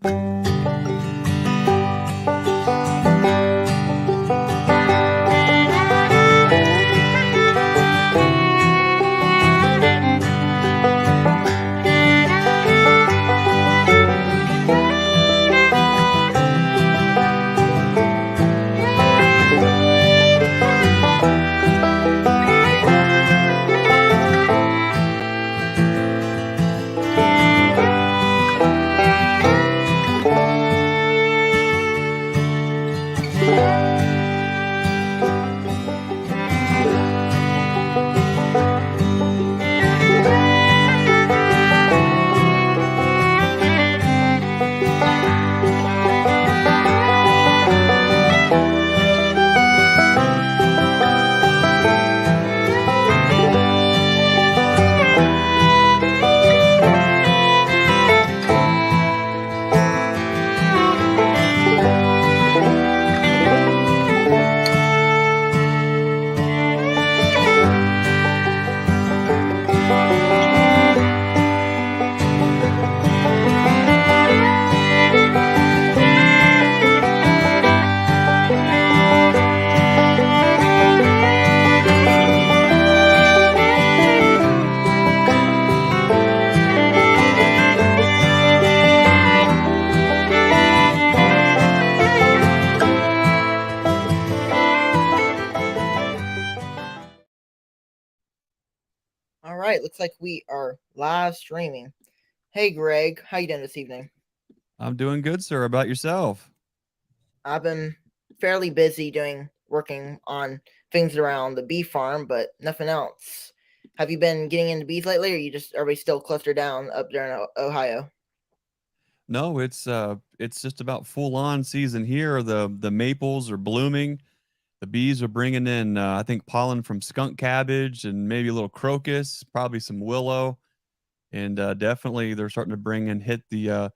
All right, looks like we are live streaming. Hey, Greg, how you doing this evening? I'm doing good, sir. How about yourself? I've been fairly busy working on things around the bee farm, but nothing else. Have you been getting into bees lately, or are we still clustered down up there in Ohio? No, it's just about full on season here. The maples are blooming. The bees are bringing in I think pollen from skunk cabbage and maybe a little crocus, probably some willow, and definitely they're starting to bring and hit the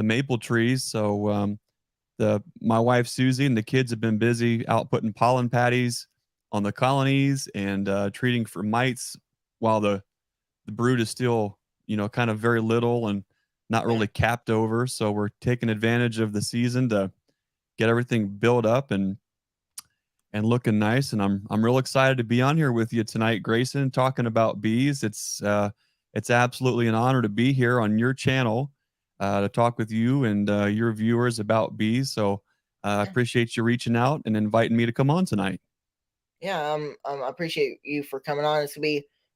maple trees. So the my wife Susie and the kids have been busy out putting pollen patties on the colonies and treating for mites while the brood is still, kind of very little and not Yeah, really capped over. So we're taking advantage of the season to get everything built up and looking nice. And I'm real excited to be on here with you tonight, Grayson, talking about bees. It's absolutely an honor to be here on your channel to talk with you and your viewers about bees. So I yeah, appreciate you reaching out and inviting me to come on tonight. yeah. I appreciate you for coming on. I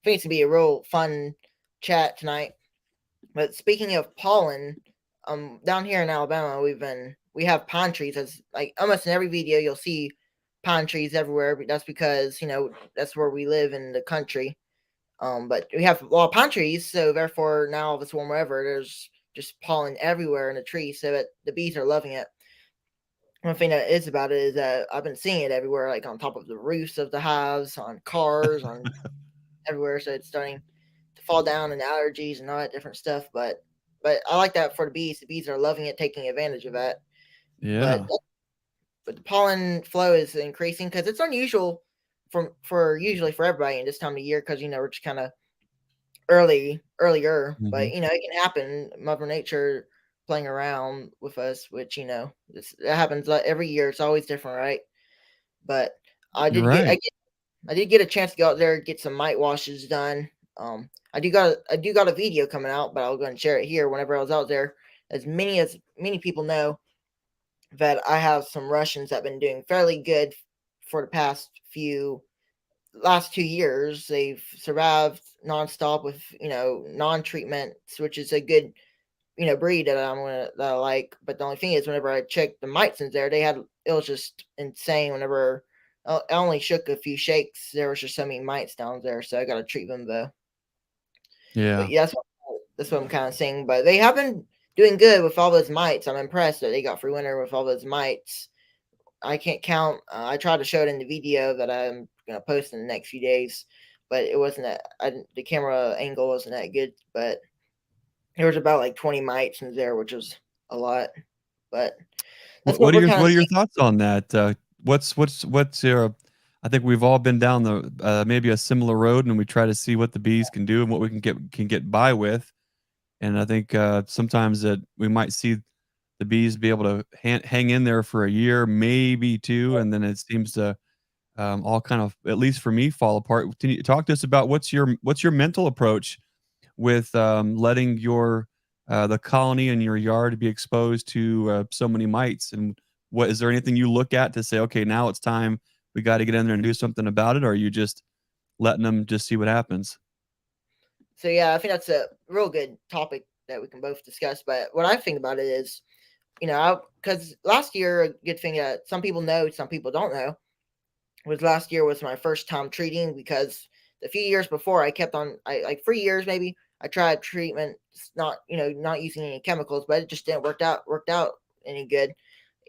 think it's gonna be a real fun chat tonight. But speaking of pollen, down here in Alabama, we have pine trees. As like almost in every video, you'll see pine trees everywhere. But that's because that's where we live in the country. But we have a lot of pine trees, so therefore now all of this warm weather, there's just pollen everywhere in the trees, so that the bees are loving it. One thing that is about it is that I've been seeing it everywhere, like on top of the roofs of the hives, on cars, on everywhere. So it's starting to fall down and allergies and all that different stuff. But I like that for the bees. The bees are loving it, taking advantage of that. But Yeah. but the pollen flow is increasing because it's unusual for usually for everybody in this time of year because we're just kind of earlier. Hmm. But it can happen. Mother Nature playing around with us, which that happens every year. It's always different, right? But I You're did get I right. get I did get a chance to go out there and get some mite washes done. I do got a video coming out, but I'll go and share it here whenever I was out there. As many people know that I have some Russians that have been doing fairly good for the past few last 2 years. They've survived nonstop with non-treatments, which is a good breed that I like. But the only thing is, whenever I checked the mites in there, it was just insane. Whenever I only shook a few shakes, there was just so many mites down there, so I got to treat them though. But Yeah. yeah, that's what I'm kind of saying. But they have been doing good with all those mites. I'm impressed that they got free winter with all those mites. I can't count. I tried to show it in the video that I'm gonna post in the next few days, but it wasn't that. The camera angle wasn't that good. But there was about like 20 mites in there, which was a lot. But that's what we're kind What of are your seeing. thoughts on that? What's your? I think we've all been down the maybe a similar road, and we try to see what the bees can do and what we can get by with. And I think sometimes that we might see the bees be able to hang in there for a year, maybe two, and then it seems to all kind of, at least for me, fall apart. Can you talk to us about what's your mental approach with letting your the colony in your yard be exposed to so many mites? And what is there anything you look at to say, okay, now it's time, we got to get in there and do something about it, or are you just letting them just see what happens? So yeah, I think that's a real good topic that we can both discuss. But what I think about it is, because last year, a good thing that some people know, some people don't know, was last year was my first time treating, because the few years before I kept on, I like 3 years maybe, I tried treatment, not not using any chemicals, but it just didn't worked out any good.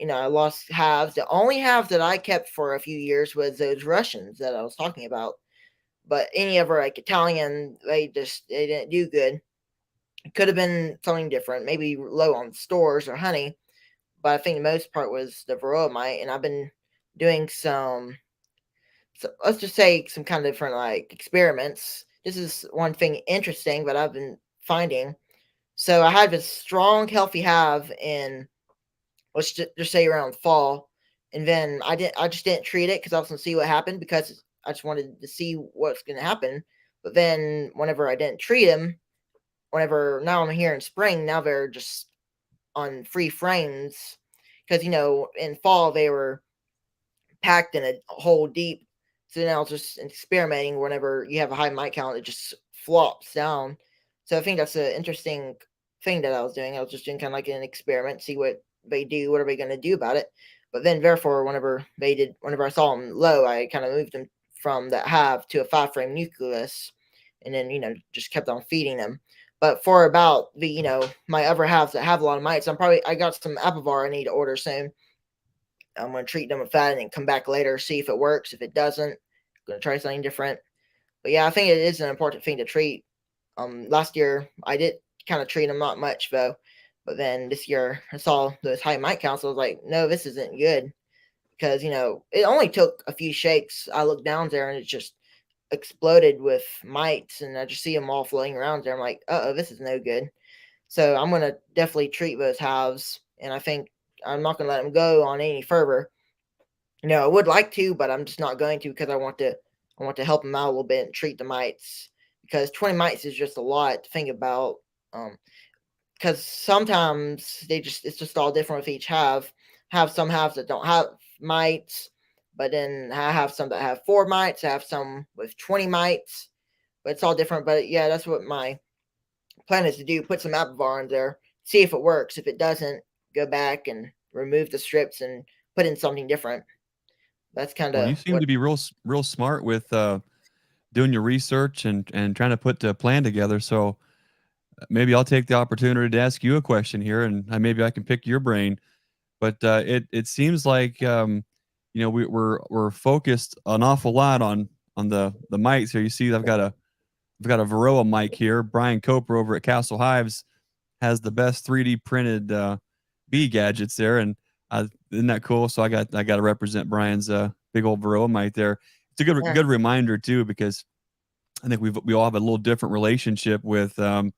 I lost halves. The only halves that I kept for a few years was those Russians that I was talking about. But any ever like Italian, they didn't do good. It could have been something different, maybe low on stores or honey, but I think the most part was the varroa mite, and I've been doing some, so let's just say, some kind of different like experiments. This is one thing interesting that I've been finding. So I had this strong, healthy hive in, let's just say, around fall, and then I just didn't treat it because I was gonna see what happened, because I just wanted to see what's gonna happen. But then whenever I didn't treat them, whenever now I'm here in spring, now they're just on free frames, because in fall they were packed in a hole deep. So now it's just experimenting. Whenever you have a high mite count, it just flops down. So I think that's an interesting thing that I was doing. I was just doing kind of like an experiment, see what they do, what are they going to do about it. But then, therefore, whenever I saw them low, I kind of moved them from that hive to a 5 frame nucleus, and then just kept on feeding them. But for about the my other halves that have a lot of mites, I got some Apivar I need to order soon. I'm going to treat them with that and then come back later, see if it works. If it doesn't, I'm going to try something different. But yeah, I think it is an important thing to treat. Last year I did kind of treat them not much though, but then this year I saw those high mite counts. I was like, no, this isn't good, because it only took a few shakes. I looked down there and it just exploded with mites, and I just see them all floating around there. I'm like, oh, this is no good. So I'm gonna definitely treat those hives, and I think I'm not gonna let them go on any further. I would like to, but I'm just not going to, because I want to help them out a little bit and treat the mites, because 20 mites is just a lot to think about. Because sometimes it's just all different with each hive. Have some hives that don't have mites, but then I have some that have 4 mites. I have some with 20 mites, but it's all different. But yeah, that's what my plan is to do. Put some Apivar in there, see if it works. If it doesn't, go back and remove the strips and put in something different. That's kind Well, you of seem what. to be real smart with doing your research and trying to put a plan together. So maybe I'll take the opportunity to ask you a question here, and maybe I can pick your brain. But it seems like we're focused an awful lot on the mics here. You see, I've got a Varroa mic here. Brian Coper over at Castle Hives has the best 3D printed bee gadgets there, and isn't that cool? So I got to represent Brian's big old Varroa mic there. It's a good reminder too, because I think we all have a little different relationship with the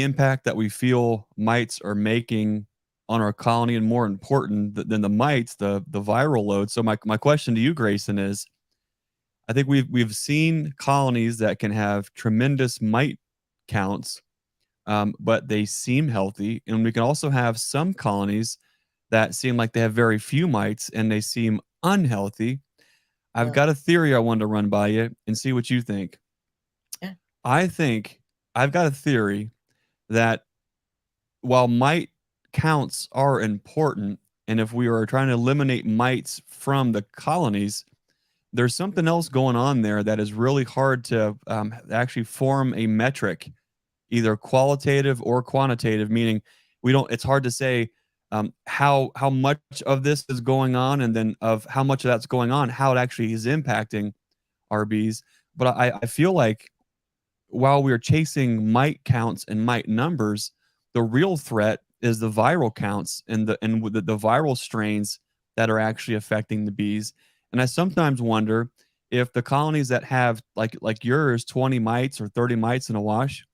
impact that we feel mites are making on our colony, and more important than the mites, the viral load. So my question to you, Grayson, is I think we've seen colonies that can have tremendous mite counts, but they seem healthy, and we can also have some colonies that seem like they have very few mites and they seem unhealthy. I've Yeah, got a theory I wanted to run by you and see what you think. yeah, I think I've got a theory that while mite counts are important, and if we are trying to eliminate mites from the colonies, there's something else going on there that is really hard to actually form a metric, either qualitative or quantitative. Meaning, we don't. It's hard to say how much of this is going on, and then of how much of that's going on, how it actually is impacting our bees. But I feel like while we're chasing mite counts and mite numbers, the real threat is the viral counts and the viral strains that are actually affecting the bees. And I sometimes wonder if the colonies that have like yours, 20 mites or 30 mites in a wash,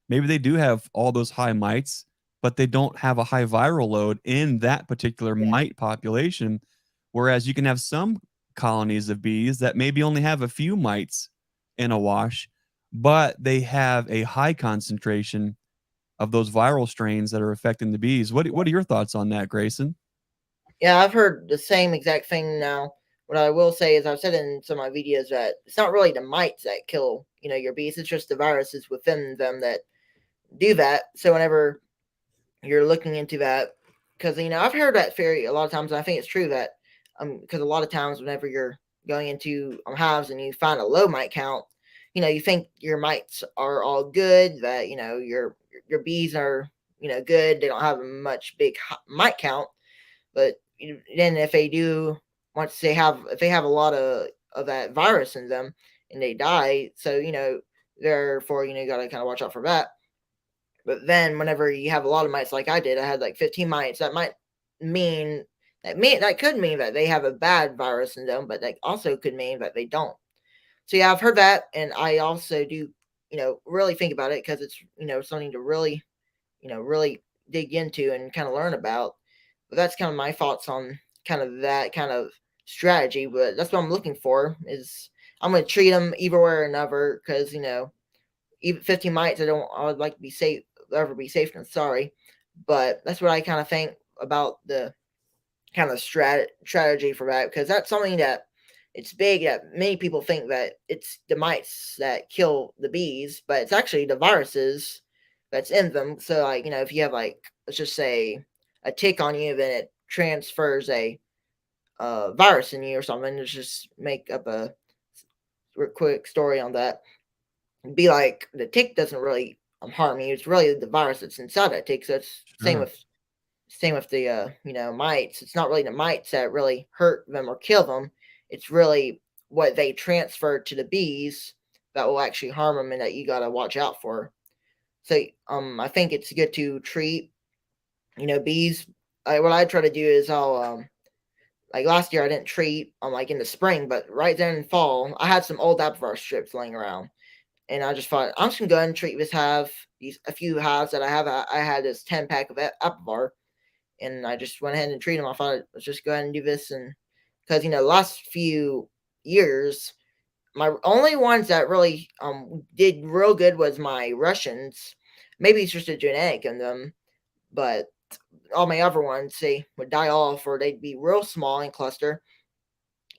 maybe they do have all those high mites, but they don't have a high viral load in that particular Yeah. mite population. Whereas you can have some colonies of bees that maybe only have a few mites in a wash, but they have a high concentration of those viral strains that are affecting the bees. What are your thoughts on that, Grayson? Yeah, I've heard the same exact thing now. What I will say is I've said in some of my videos that it's not really the mites that kill, your bees. It's just the viruses within them that do that. So whenever you're looking into that, because I've heard that theory a lot of times, and I think it's true that because a lot of times whenever you're going into hives and you find a low mite count, you think your mites are all good, that your bees are good, they don't have a much big mite count, but then if they do, once if they have a lot of that virus in them and they die, so therefore you got to kind of watch out for that. But then whenever you have a lot of mites like I did, I had like 15 mites. That might mean that could mean that they have a bad virus in them, but that also could mean that they don't. So yeah, I've heard that, and I also do really think about it because it's something to really really dig into and kind of learn about. But that's kind of my thoughts on kind of that kind of strategy. But that's what I'm looking for. Is I'm going to treat them either way or another because even 15 mites, I would like to be safe, ever be safe than sorry. But that's what I kind of think about the kind of strategy for that, because that's something that it's big that many people think that it's the mites that kill the bees, but it's actually the viruses that's in them. So like if you have like, let's just say, a tick on you, then it transfers a virus in you or something. Let's just make up a quick story on that. Be like the tick doesn't really harm you. It's really the virus that's inside that tick. So it's Sure. same with the mites. It's not really the mites that really hurt them or kill them. It's really what they transfer to the bees that will actually harm them and that you got to watch out for. So I think it's good to treat bees. What I try to do is I'll like last year I didn't treat like in the spring, but right then in fall I had some old apivar strips laying around, and I just thought I'm just gonna go ahead and treat this hive, these a few hives that I have. I had this 10 pack of apivar, and I just went ahead and treated them. I thought let's just go ahead and do this, and because the last few years, my only ones that really did real good was my Russians. Maybe it's just a genetic in them, but all my other ones they would die off or they'd be real small in cluster.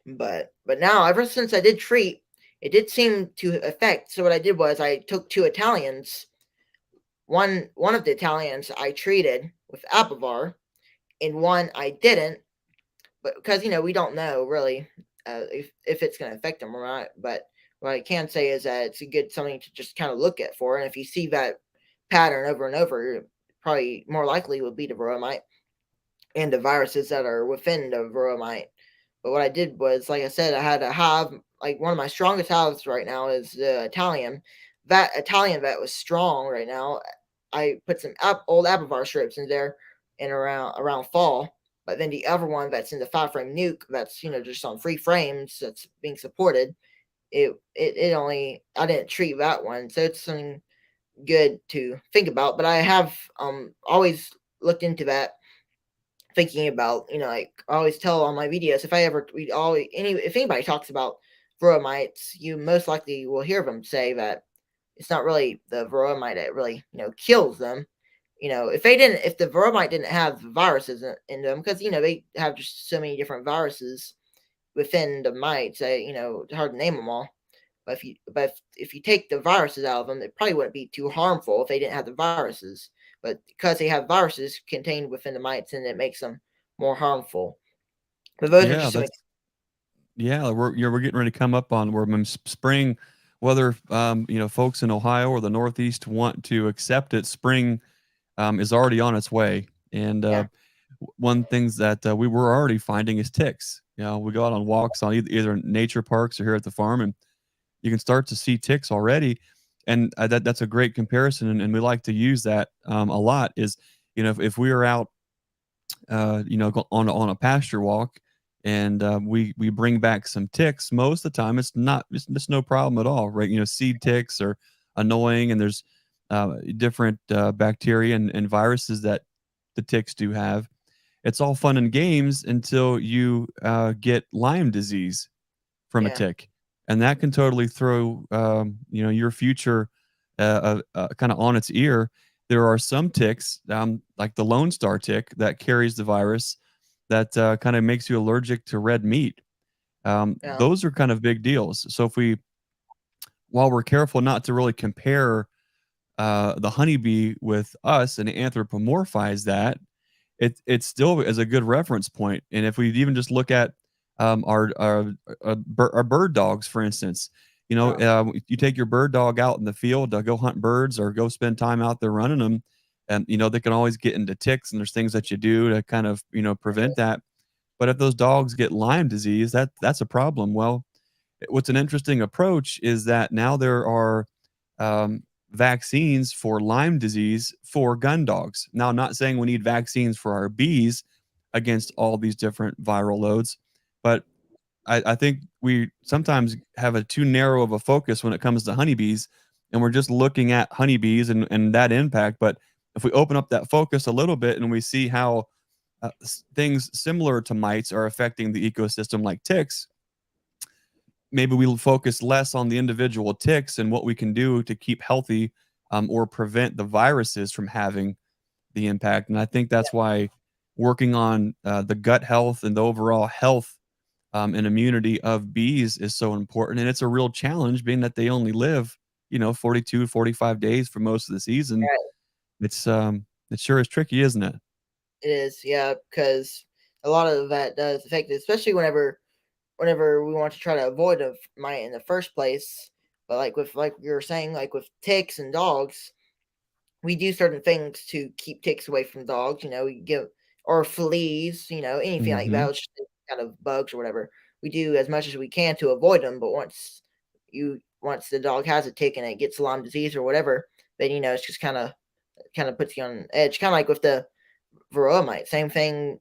But now ever since I did treat, it did seem to affect. So what I did was I took two Italians. One of the Italians I treated with apivar, and one I didn't, but because we don't know really if it's going to affect them or not. But what I can say is that it's a good something to just kind of look at for, and if you see that pattern over and over, probably more likely will be the varroa mite and the viruses that are within the varroa mite. But what I did was, like I said, I had a hive. Like one of my strongest hives right now is the Italian. That Italian vet was strong right now. I put some old apivar strips in there, and around fall. But then the other one that's in the 5 frame nuke, that's just on free frames, that's being supported. It only I didn't treat that one, so it's something good to think about. But I have always looked into that, thinking about like I always tell on my videos, if I ever we always any if anybody talks about varroa mites, you most likely will hear them say that it's not really the varroa mite that really kills them. If the varroa mite didn't have viruses in them, because they have just so many different viruses within the mites, it's hard to name them all. But if you take the viruses out of them, it probably wouldn't be too harmful if they didn't have the viruses. But because they have viruses contained within the mites, and it makes them more harmful. But those are Yeah, just some. that's yeah. We're getting ready to come up on where spring, whether folks in Ohio or the Northeast want to accept it, spring is already on its way. And Yeah, one things that we were already finding is ticks. We go out on walks on either nature parks or here at the farm, and you can start to see ticks already. And that's a great comparison, and we like to use that a lot. Is if we are out, on a pasture walk, and we bring back some ticks. Most of the time, it's no problem at all, right? Seed ticks are annoying, and there's different bacteria and viruses that the ticks do have. It's all fun and games until you get Lyme disease from a Yeah. tick, and that can totally throw your future kind of on its ear. There are some ticks, like the Lone Star tick, that carries the virus that kind of makes you allergic to red meat. Yeah. Those are kind of big deals. So while we're careful not to really compare the honeybee with us and anthropomorphize that, it still is a good reference point. And if we even just look at our bird dogs, for instance, Yeah. you take your bird dog out in the field to go hunt birds or go spend time out there running them, and they can always get into ticks, and there's things that you do to kind of prevent that. But if those dogs get Lyme disease, that's a problem. Well, what's an interesting approach is that now there are um, vaccines for Lyme disease for gun dogs. Now, I'm not saying we need vaccines for our bees against all these different viral loads, but I think we sometimes have a too narrow of a focus when it comes to honeybees, and we're just looking at honeybees and that impact. But if we open up that focus a little bit and we see how things similar to mites are affecting the ecosystem, like ticks, maybe we'll focus less on the individual ticks and what we can do to keep healthy, or prevent the viruses from having the impact. And I think that's why working on the gut health and the overall health and immunity of bees is so important. And it's a real challenge, being that they only live 42, 45 days for most of the season. Right. It sure is tricky, isn't it? It is. Yeah, because a lot of that does affect it, especially whenever we want to try to avoid a mite in the first place. But like you were saying, like with ticks and dogs, we do certain things to keep ticks away from dogs. We give or fleas. Anything like that, Mhm. which is kind of bugs or whatever. We do as much as we can to avoid them. But once the dog has a tick and it gets Lyme disease or whatever, then it's just kind of puts you on edge. Kind of like with the varroa mite, same thing.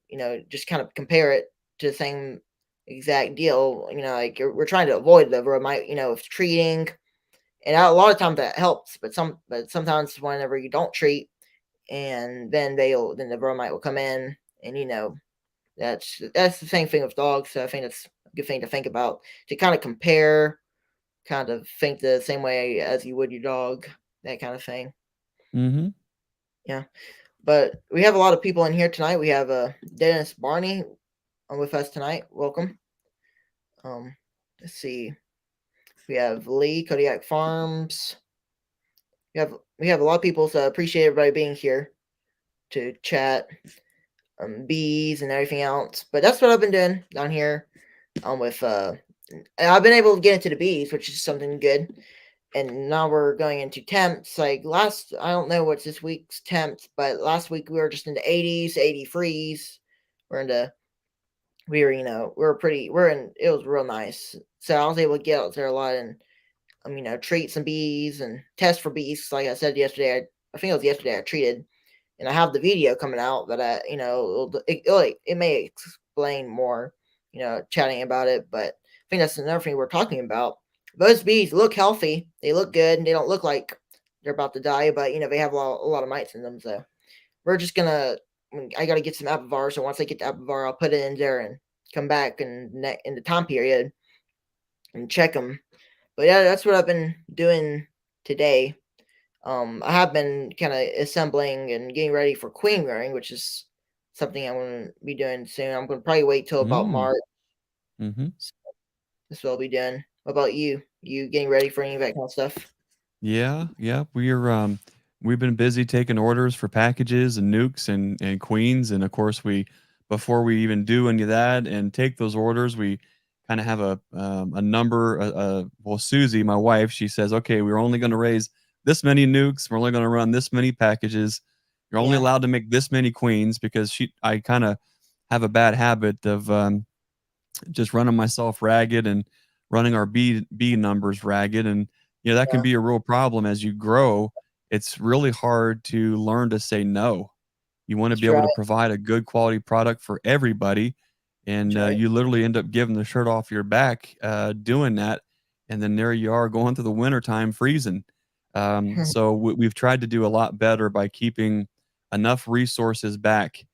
Just kind of compare it to the same exact deal. Like we're trying to avoid the varroa mite. With treating, and a lot of times that helps, but sometimes whenever you don't treat, and then the varroa mite will come in, and that's the same thing with dogs. So I think that's a good thing to think about, to kind of compare, kind of think the same way as you would your dog, that kind of thing. Mhm. Yeah. But we have a lot of people in here tonight. We have Dennis Barney with us tonight. Welcome. Um, let's see. We have Lee Kodiak Farms. We have a lot of people, so I appreciate everybody being here to chat bees and everything else. But that's what I've been doing down here. With I've been able to get into the bees, which is something good. And now we're going into temps. Like I don't know what's this week's temps, but last week we were just in the 80s, 80 freeze. We're into it was real nice. So I was able to get out there a lot and treat some bees and test for bees. Like I said yesterday, I think it was yesterday I treated, and I have the video coming out that it may explain more, chatting about it. But I think that's another thing we're talking about. Those bees look healthy. They look good. And they don't look like they're about to die, but they have a lot of mites in them. So we're just gonna. I gotta get some Apivar. So once I get the Apivar, I'll put it in there and come back in the time period and check them. But yeah, that's what I've been doing today. I have been kind of assembling and getting ready for queen rearing, which is something I'm going to be doing soon. I'm going to probably wait till about Mm. March. Mhm. So that's what I'll be doing. What about you? You getting ready for any of that kind of stuff? Yeah, yeah. We've been busy taking orders for packages and nukes and queens, and of course before we even do any of that and take those orders, we kind of have a number. Well, Susie, my wife, she says, okay, we're only going to raise this many nukes. We're only going to run this many packages. You're only Yeah, allowed to make this many queens, because I kind of have a bad habit of just running myself ragged and running our B numbers ragged, and that can yeah, be a real problem as you grow. It's really hard to learn to say no. You want to be that's able right. to provide a good quality product for everybody, and That's right. you literally end up giving the shirt off your back doing that, and then there you are going through the winter time freezing. So we've tried to do a lot better by keeping enough resources back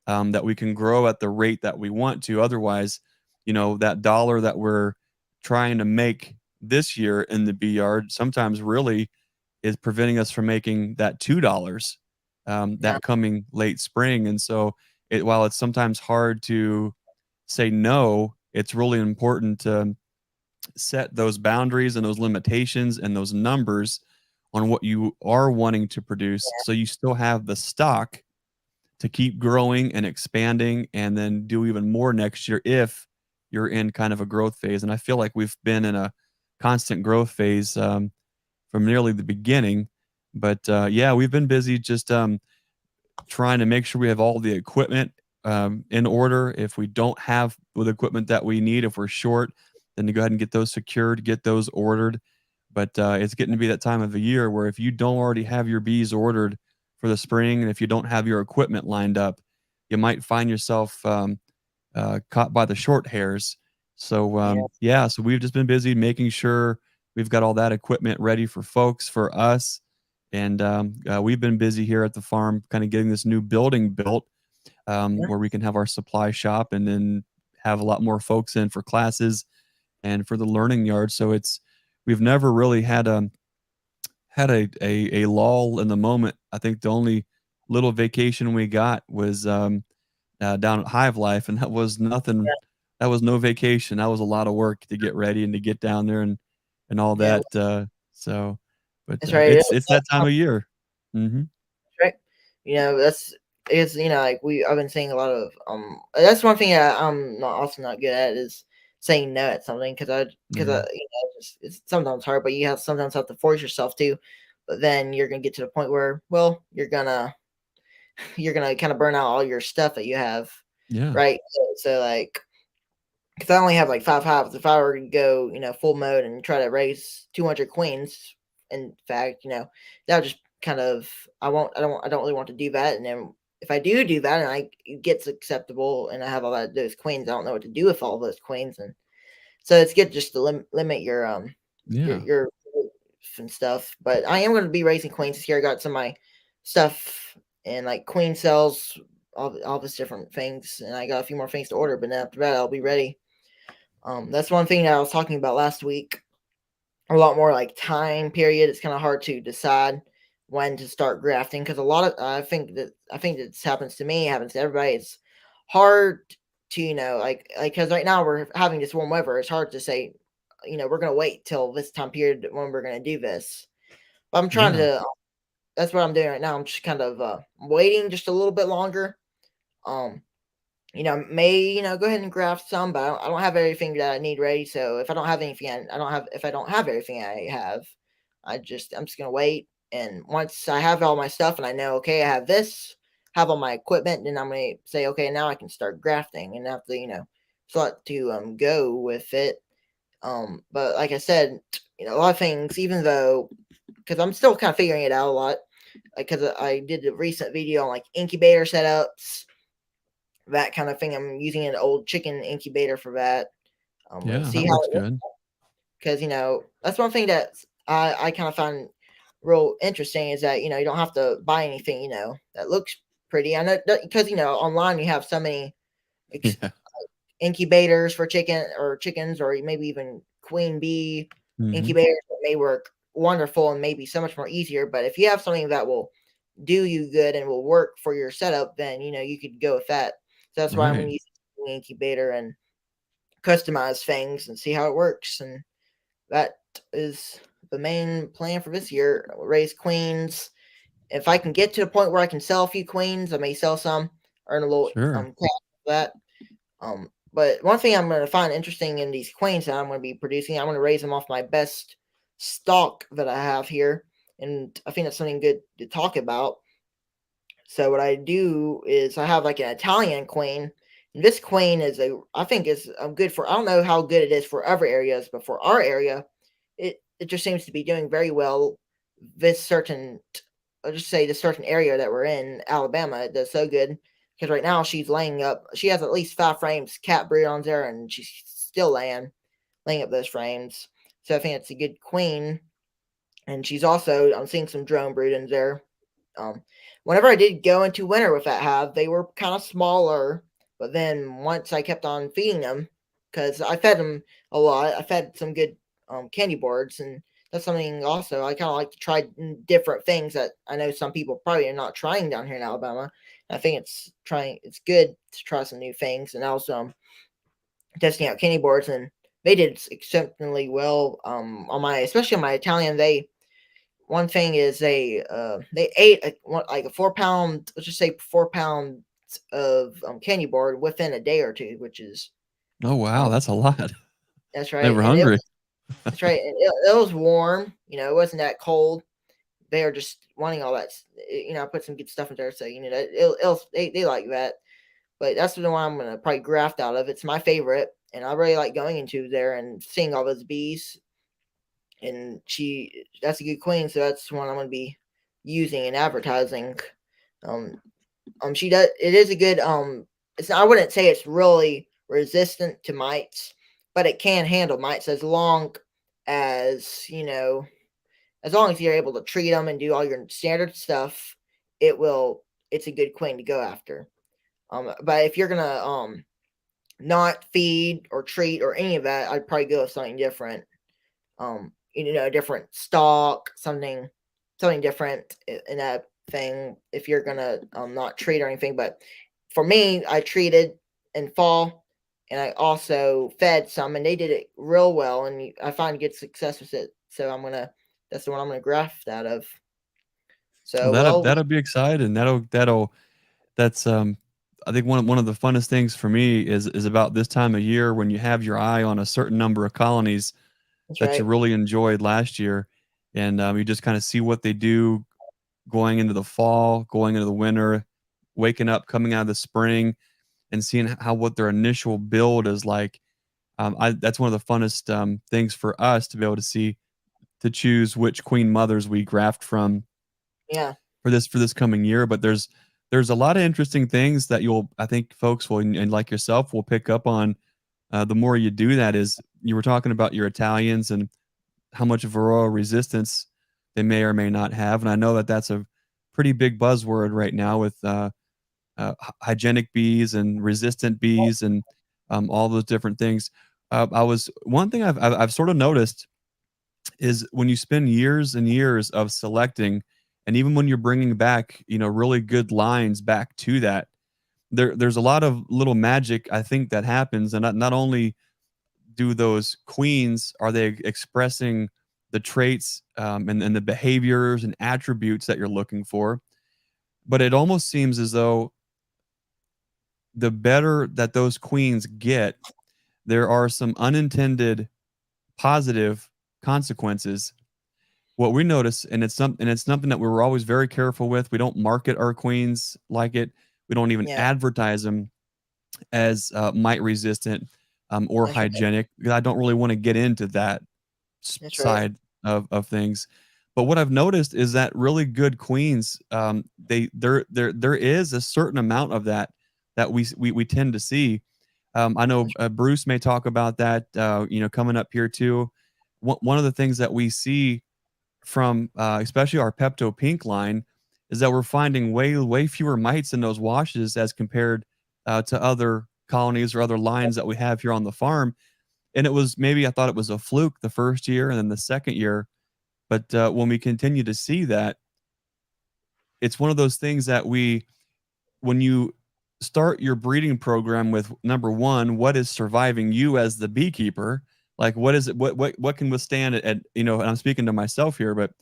that we can grow at the rate that we want to. Otherwise, that dollar that we're trying to make this year in the bee yard sometimes really is preventing us from making that $2 Yeah, that coming late spring. And so, while it's sometimes hard to say no, it's really important to set those boundaries and those limitations and those numbers on what you are wanting to produce so you still have the stock to keep growing and expanding and then do even more next year if you're in kind of a growth phase. And I feel like we've been in a constant growth phase from nearly the beginning. But yeah, we've been busy just trying to make sure we have all the equipment in order. If we don't have the equipment that we need, if we're short, then to go ahead and get those secured, get those ordered. But it's getting to be that time of the year where if you don't already have your bees ordered for the spring, and if you don't have your equipment lined up, you might find yourself caught by the short hairs. So yeah, yeah, so we've just been busy making sure we've got all that equipment ready for folks, for us, and we've been busy here at the farm, kind of getting this new building built yeah, where we can have our supply shop and then have a lot more folks in for classes and for the learning yard. So we've never really had a lull in the moment. I think the only little vacation we got was down at Hive Life, and that was nothing. That was no vacation. That was a lot of work to get ready and to get down there and all yeah. that. So, but That's right. it's that time of year. Hmm. Right. That's it's like I've been saying a lot of that's one thing I'm not also not good at is saying no at something because I Yeah, it's sometimes hard, but you sometimes have to force yourself to, but then you're gonna get to the point where you're gonna kind of burn out all your stuff that you have, yeah, right? So like because I only have like 5 hives. If I were to go, full mode and try to raise 200 queens, in fact, that would just kind of I don't really want to do that. And then if I do that and it gets acceptable and I have all those queens, I don't know what to do with all those queens. And so it's good just to limit your yeah, your and stuff. But I am going to be raising queens this year. I got some of my stuff and like queen cells, all these different things, and I got a few more things to order. But then after that, I'll be ready. That's one thing that I was talking about last week. A lot more like time period. It's kind of hard to decide when to start grafting because a lot of I think this happens to me, happens to everybody. It's hard to like because right now we're having this warm weather. It's hard to say we're gonna wait till this time period when we're gonna do this. But I'm trying yeah, to. That's what I'm doing right now. I'm just kind of waiting just a little bit longer. Um, may go ahead and graft some, but I don't have everything that I need ready. So if I don't have anything, I don't have. If I don't have everything I have, I'm just gonna wait. And once I have all my stuff and I know, okay, I have this, have all my equipment, then I'm gonna say, okay, now I can start grafting and have to start to go with it. But like I said, a lot of things, even though because I'm still kind of figuring it out a lot, because I did a recent video on like incubator setups, that kind of thing. I'm using an old chicken incubator for that. I'm gonna yeah. see That how works it works good. because that's one thing that I kind of find real interesting is that you don't have to buy anything that looks pretty. I know because online you have so many ex- Yeah. incubators for chickens or maybe even queen bee Hmm. incubators that may work wonderful and maybe so much more easier. But if you have something that will do you good and will work for your setup, then you could go with that. So that's why I'm Right. going to use the incubator and customize things and see how it works. And that is the main plan for this year. Raise queens. If I can get to the point where I can sell a few queens, I may sell some, earn a little Sure. cash for that. But one thing I'm going to find interesting in these queens that I'm going to be producing, I'm going to raise them off my best stock that I have here, and I think that's something good to talk about. So what I do is I have like an Italian queen. And this queen I think is good for. I don't know how good it is for other areas, but for our area, it just seems to be doing very well. This certain, I'll just say the certain area that we're in, Alabama, it does so good because right now she's laying up. She has at least 5 frames cat breed on there, and she's still laying up those frames. So I think it's a good queen. and she's also I'm seeing some drone breedings there. Um, Whenever I did go into winter with that hive, they were kind of smaller, but then once I kept on feeding them, because I fed them a lot, I fed some good candy boards, and that's something also I kind of like to try different things that I know some people probably are not trying down here in Alabama. I think it's good to try some new things, and also testing out candy boards, and they did exceptionally well. On my especially on my Italian, they one thing is they ate like a 4 pound, let's just say 4 pounds of candy bar within a day or two, which is Oh, wow, um that's a lot. that's They right, were and hungry. that's right, and it was warm, it wasn't that cold. They are just wanting all that, I put some good stuff in there, so that they like that. But that's the one I'm gonna probably graft out of. It's my favorite, and I really like going into there and seeing all those bees. And that's a good queen, so that's one I'm gonna be using in advertising. Um, she does. It is a good. It's. I wouldn't say it's really resistant to mites, but it can handle mites as as long as you're able to treat them and do all your standard stuff. It will. It's a good queen to go after. But if you're gonna not feed or treat or any of that, I'd probably go with something different. A different stock, something different in that thing. If you're gonna not treat or anything, but for me, I treated in fall, and I also fed some, and they did it real well, and I find good success with it. So that's the one I'm gonna graft out of. Well, So that'll well, that'll be exciting. That's I think one of the funnest things for me is about this time of year when you have your eye on a certain number of colonies that's that you right. really enjoyed last year, and you just kind of see what they do going into the fall, going into the winter, waking up, coming out of the spring, and seeing how what their initial build is like. That's one of the funnest things for us to be able to see, to choose which queen mothers we graft from Yeah, for this coming year. But there's a lot of interesting things that you'll I think folks will and like yourself will pick up on the more you do that. Is you were talking about your Italians and how much varroa resistance they may or may not have, and I know that that's a pretty big buzzword right now with hygienic bees and resistant bees and all those different things. I was one thing I've sort of noticed is when you spend years and years of selecting, and even when you're bringing back, really good lines back to that, there's a lot of little magic I think that happens, and not only do those queens are they expressing the traits and the behaviors and attributes that you're looking for, but it almost seems as though the better that those queens get, there are some unintended positive consequences. What we notice, and it's something that we were always very careful with. We don't market our queens like it. We don't even yeah, advertise them as mite resistant or that's right. hygienic, because I don't really want to get into that That's right. side of things. But what I've noticed is that really good queens, there is a certain amount of that that we tend to see. I know Bruce may talk about that, coming up here too. One of the things that we see from especially our Pepto Pink line is that we're finding way fewer mites in those washes as compared to other colonies or other lines that we have here on the farm. And it was maybe I thought it was a fluke the first year and then the second year, but when we continue to see that, it's one of those things that when you start your breeding program with number one, what is surviving you as the beekeeper? Like what is it? What can withstand it? And I'm speaking to myself here, but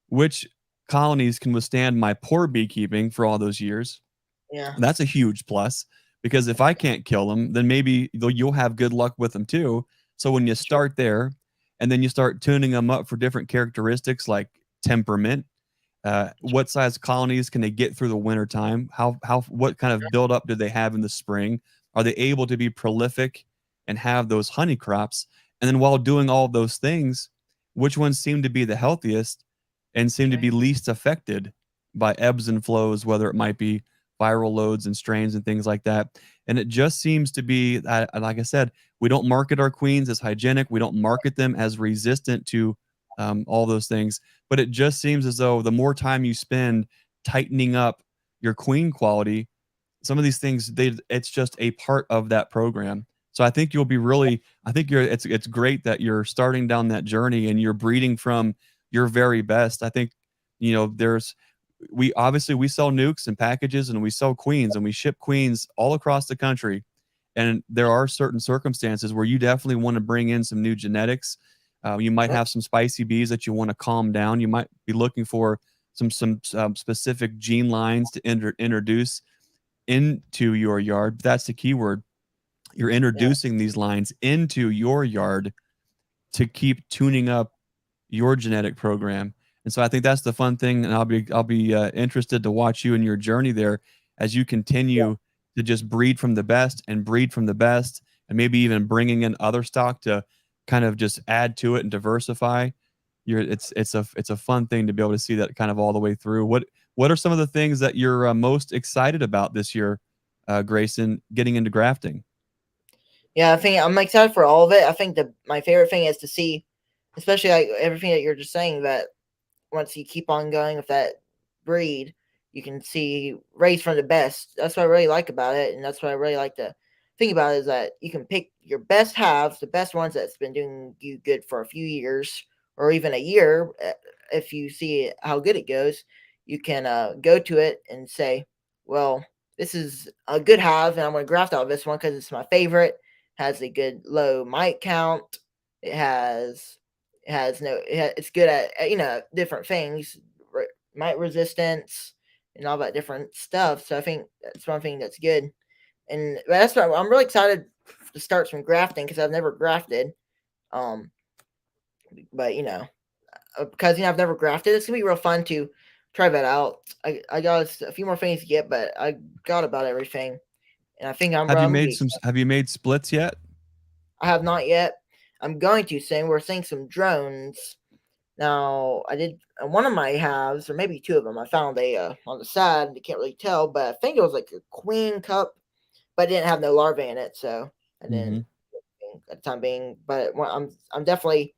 which colonies can withstand my poor beekeeping for all those years? Yeah, That's a huge plus because if I can't kill them, then maybe you'll have good luck with them too. So when you that's right. start there and then you start tuning them up for different characteristics like temperament, what size colonies can they get through the winter time? What kind of buildup do they have in the spring? Are they able to be prolific and have those honey crops? And then while doing all those things, which ones seem to be the healthiest and seem That's to right. be least affected by ebbs and flows, whether it might be viral loads and strains and things like that. And it just seems to be, like I said, we don't market our queens as hygienic. We don't market them as resistant to all those things. But it just seems as though the more time you spend tightening up your queen quality, some of these things, it's just a part of that program. So I think you'll be really, I think it's great that you're starting down that journey and you're breeding from your very best. I think, there's, we obviously we sell nukes and packages and we sell queens and we ship queens all across the country. And there are certain circumstances where you definitely want to bring in some new genetics. You might Yep. have some spicy bees that you want to calm down. You might be looking for some specific gene lines to introduce into your yard. That's the key word. You're Yeah. introducing these lines into your yard to keep tuning up your genetic program. And so I think that's the fun thing, and I'll be interested to watch you in your journey there as you Yeah. continue to just breed from the best and breed from the best, and maybe even bringing in other stock to kind of just add to it and diversify. It's a fun thing to be able to see that kind of all the way through. What are some of the things that you're most excited about this year, Grayson, getting into grafting? Yeah, I think I'm excited for all of it. I think my favorite thing is to see, especially like everything that you're just saying, that once you keep on going with that breed, you can see raise from the best. That's what I really like about it, and that's what I really like to think about is that you can pick your best halves, the best ones that's been doing you good for a few years or even a year. If you see how good it goes, you can go to it and say, "Well, this is a good halve, and I'm going to graft out this one because it's my favorite. Has a good low mite count. It has it's good at different things, mite resistance and all that different stuff. So I think that's one thing that's good, and that's why I'm really excited to start some grafting because I've never grafted. Um, but because I've never grafted, it's gonna be real fun to try that out. I got a few more things to get, but I got about everything, and I think I'm gonna be. Have you made splits yet? I have not yet. I'm going to soon. We're seeing some drones. Now, I did one of my halves, or maybe two of them. I found a on the side. You can't really tell, but I think it was like a queen cup, but it didn't have no larvae in it, so I didn't Mhm. at the time being. But I'm definitely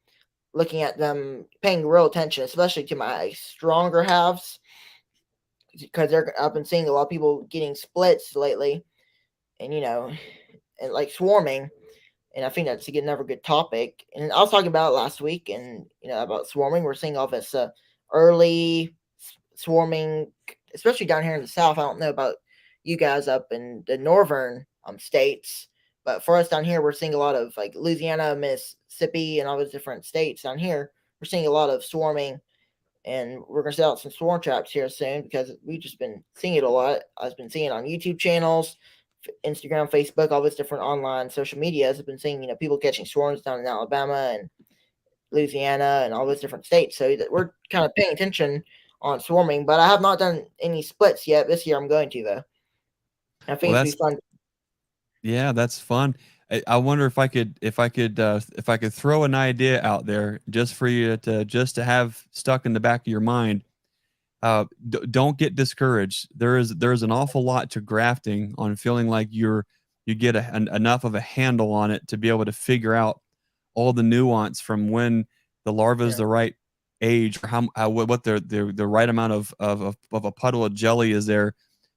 looking at them, paying real attention, especially to my stronger halves, because I've been seeing a lot of people getting splits lately, and and like swarming, and I think that's another good topic. And I was talking about it last week, and about swarming. We're seeing all this early swarming, especially down here in the south. I don't know about you guys up in the northern states, but for us down here, we're seeing a lot of like Louisiana, Mississippi, and all those different states down here. We're seeing a lot of swarming, and we're gonna set out some swarm traps here soon because we've just been seeing it a lot. I've been seeing it on YouTube channels, Instagram, Facebook, all these different online social medias. I've been seeing people catching swarms down in Alabama and Louisiana and all those different states. So that we're kind of paying attention on swarming, but I have not done any splits yet. This year I'm going to though. I think Well, it's be that's fun. yeah, that's fun. I wonder if I could throw an idea out there just for you to have stuck in the back of your mind. Don't get discouraged. There is an awful lot to grafting on feeling like you get enough of a handle on it to be able to figure out all the nuance from when the larva is Yeah, the right age or how what the right amount of a puddle of jelly is there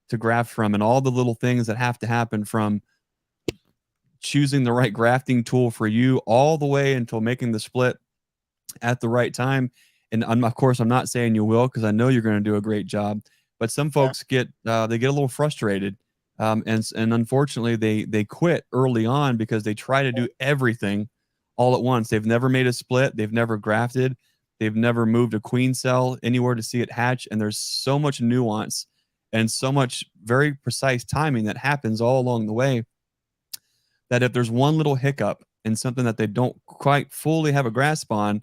to graft from, and all the little things that have to happen from choosing the right grafting tool for you all the way until making the split at the right time. And of course, I'm not saying you will because I know you're going to do a great job. But some yeah, folks they get a little frustrated, and unfortunately they quit early on because they try to do everything all at once. They've never made a split. They've never grafted. They've never moved a queen cell anywhere to see it hatch. And there's so much nuance and so much very precise timing that happens all along the way that if there's one little hiccup in something that they don't quite fully have a grasp on,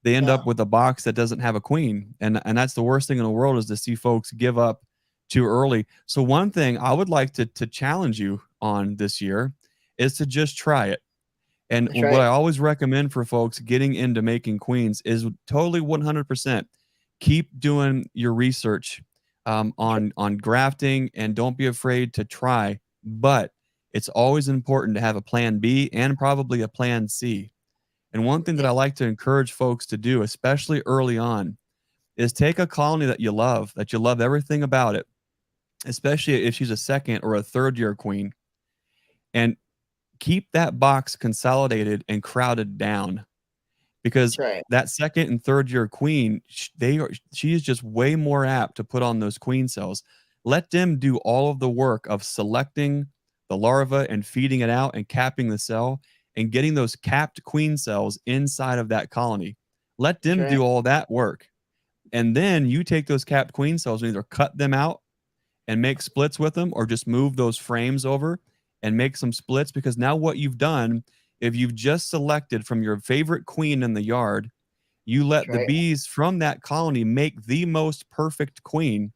they end yeah, up with a box that doesn't have a queen. And that's the worst thing in the world is to see folks give up too early. So one thing I would like to challenge you on this year is to just try it. And that's what right. I always recommend for folks getting into making queens is totally 100% keep doing your research That's right. on grafting and don't be afraid to try. But it's always important to have a plan B and probably a plan C. And one thing that I like to encourage folks to do, especially early on, is take a colony that you love everything about it, especially if she's a second or a third year queen, and keep that box consolidated and crowded down, That's because right. that second and third year queen, she is just way more apt to put on those queen cells. Let them do all of the work of selecting the larva and feeding it out and capping the cell and getting those capped queen cells inside of that colony. Let That's them right. do all that work. And then you take those capped queen cells and either cut them out and make splits with them, or just move those frames over and make some splits. Because now what you've done, if you've just selected from your favorite queen in the yard, you That's let the right. bees from that colony make the most perfect queen,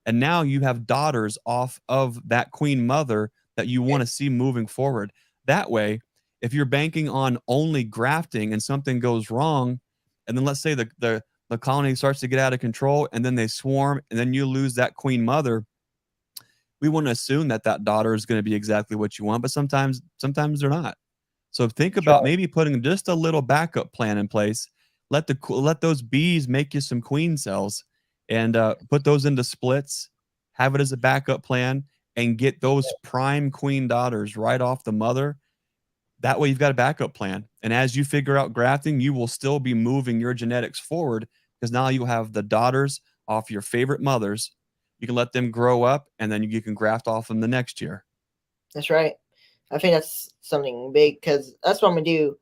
and now you have daughters off of that queen mother that you want to see moving forward. That way, if you're banking on only grafting and something goes wrong, and then let's say the colony starts to get out of control and then they swarm and then you lose that queen mother, we want to assume that that daughter is going to be exactly what you want, but sometimes they're not. So think That's about right. maybe putting just a little backup plan in place. Let those bees make you some queen cells, and put those into splits. Have it as a backup plan, and get those prime queen daughters right off the mother. That way, you've got a backup plan. And as you figure out grafting, you will still be moving your genetics forward, because now you have the daughters off your favorite mothers. You can let them grow up, and then you can graft off them the next year. That's right. I think that's something big because that's what I'm gonna do.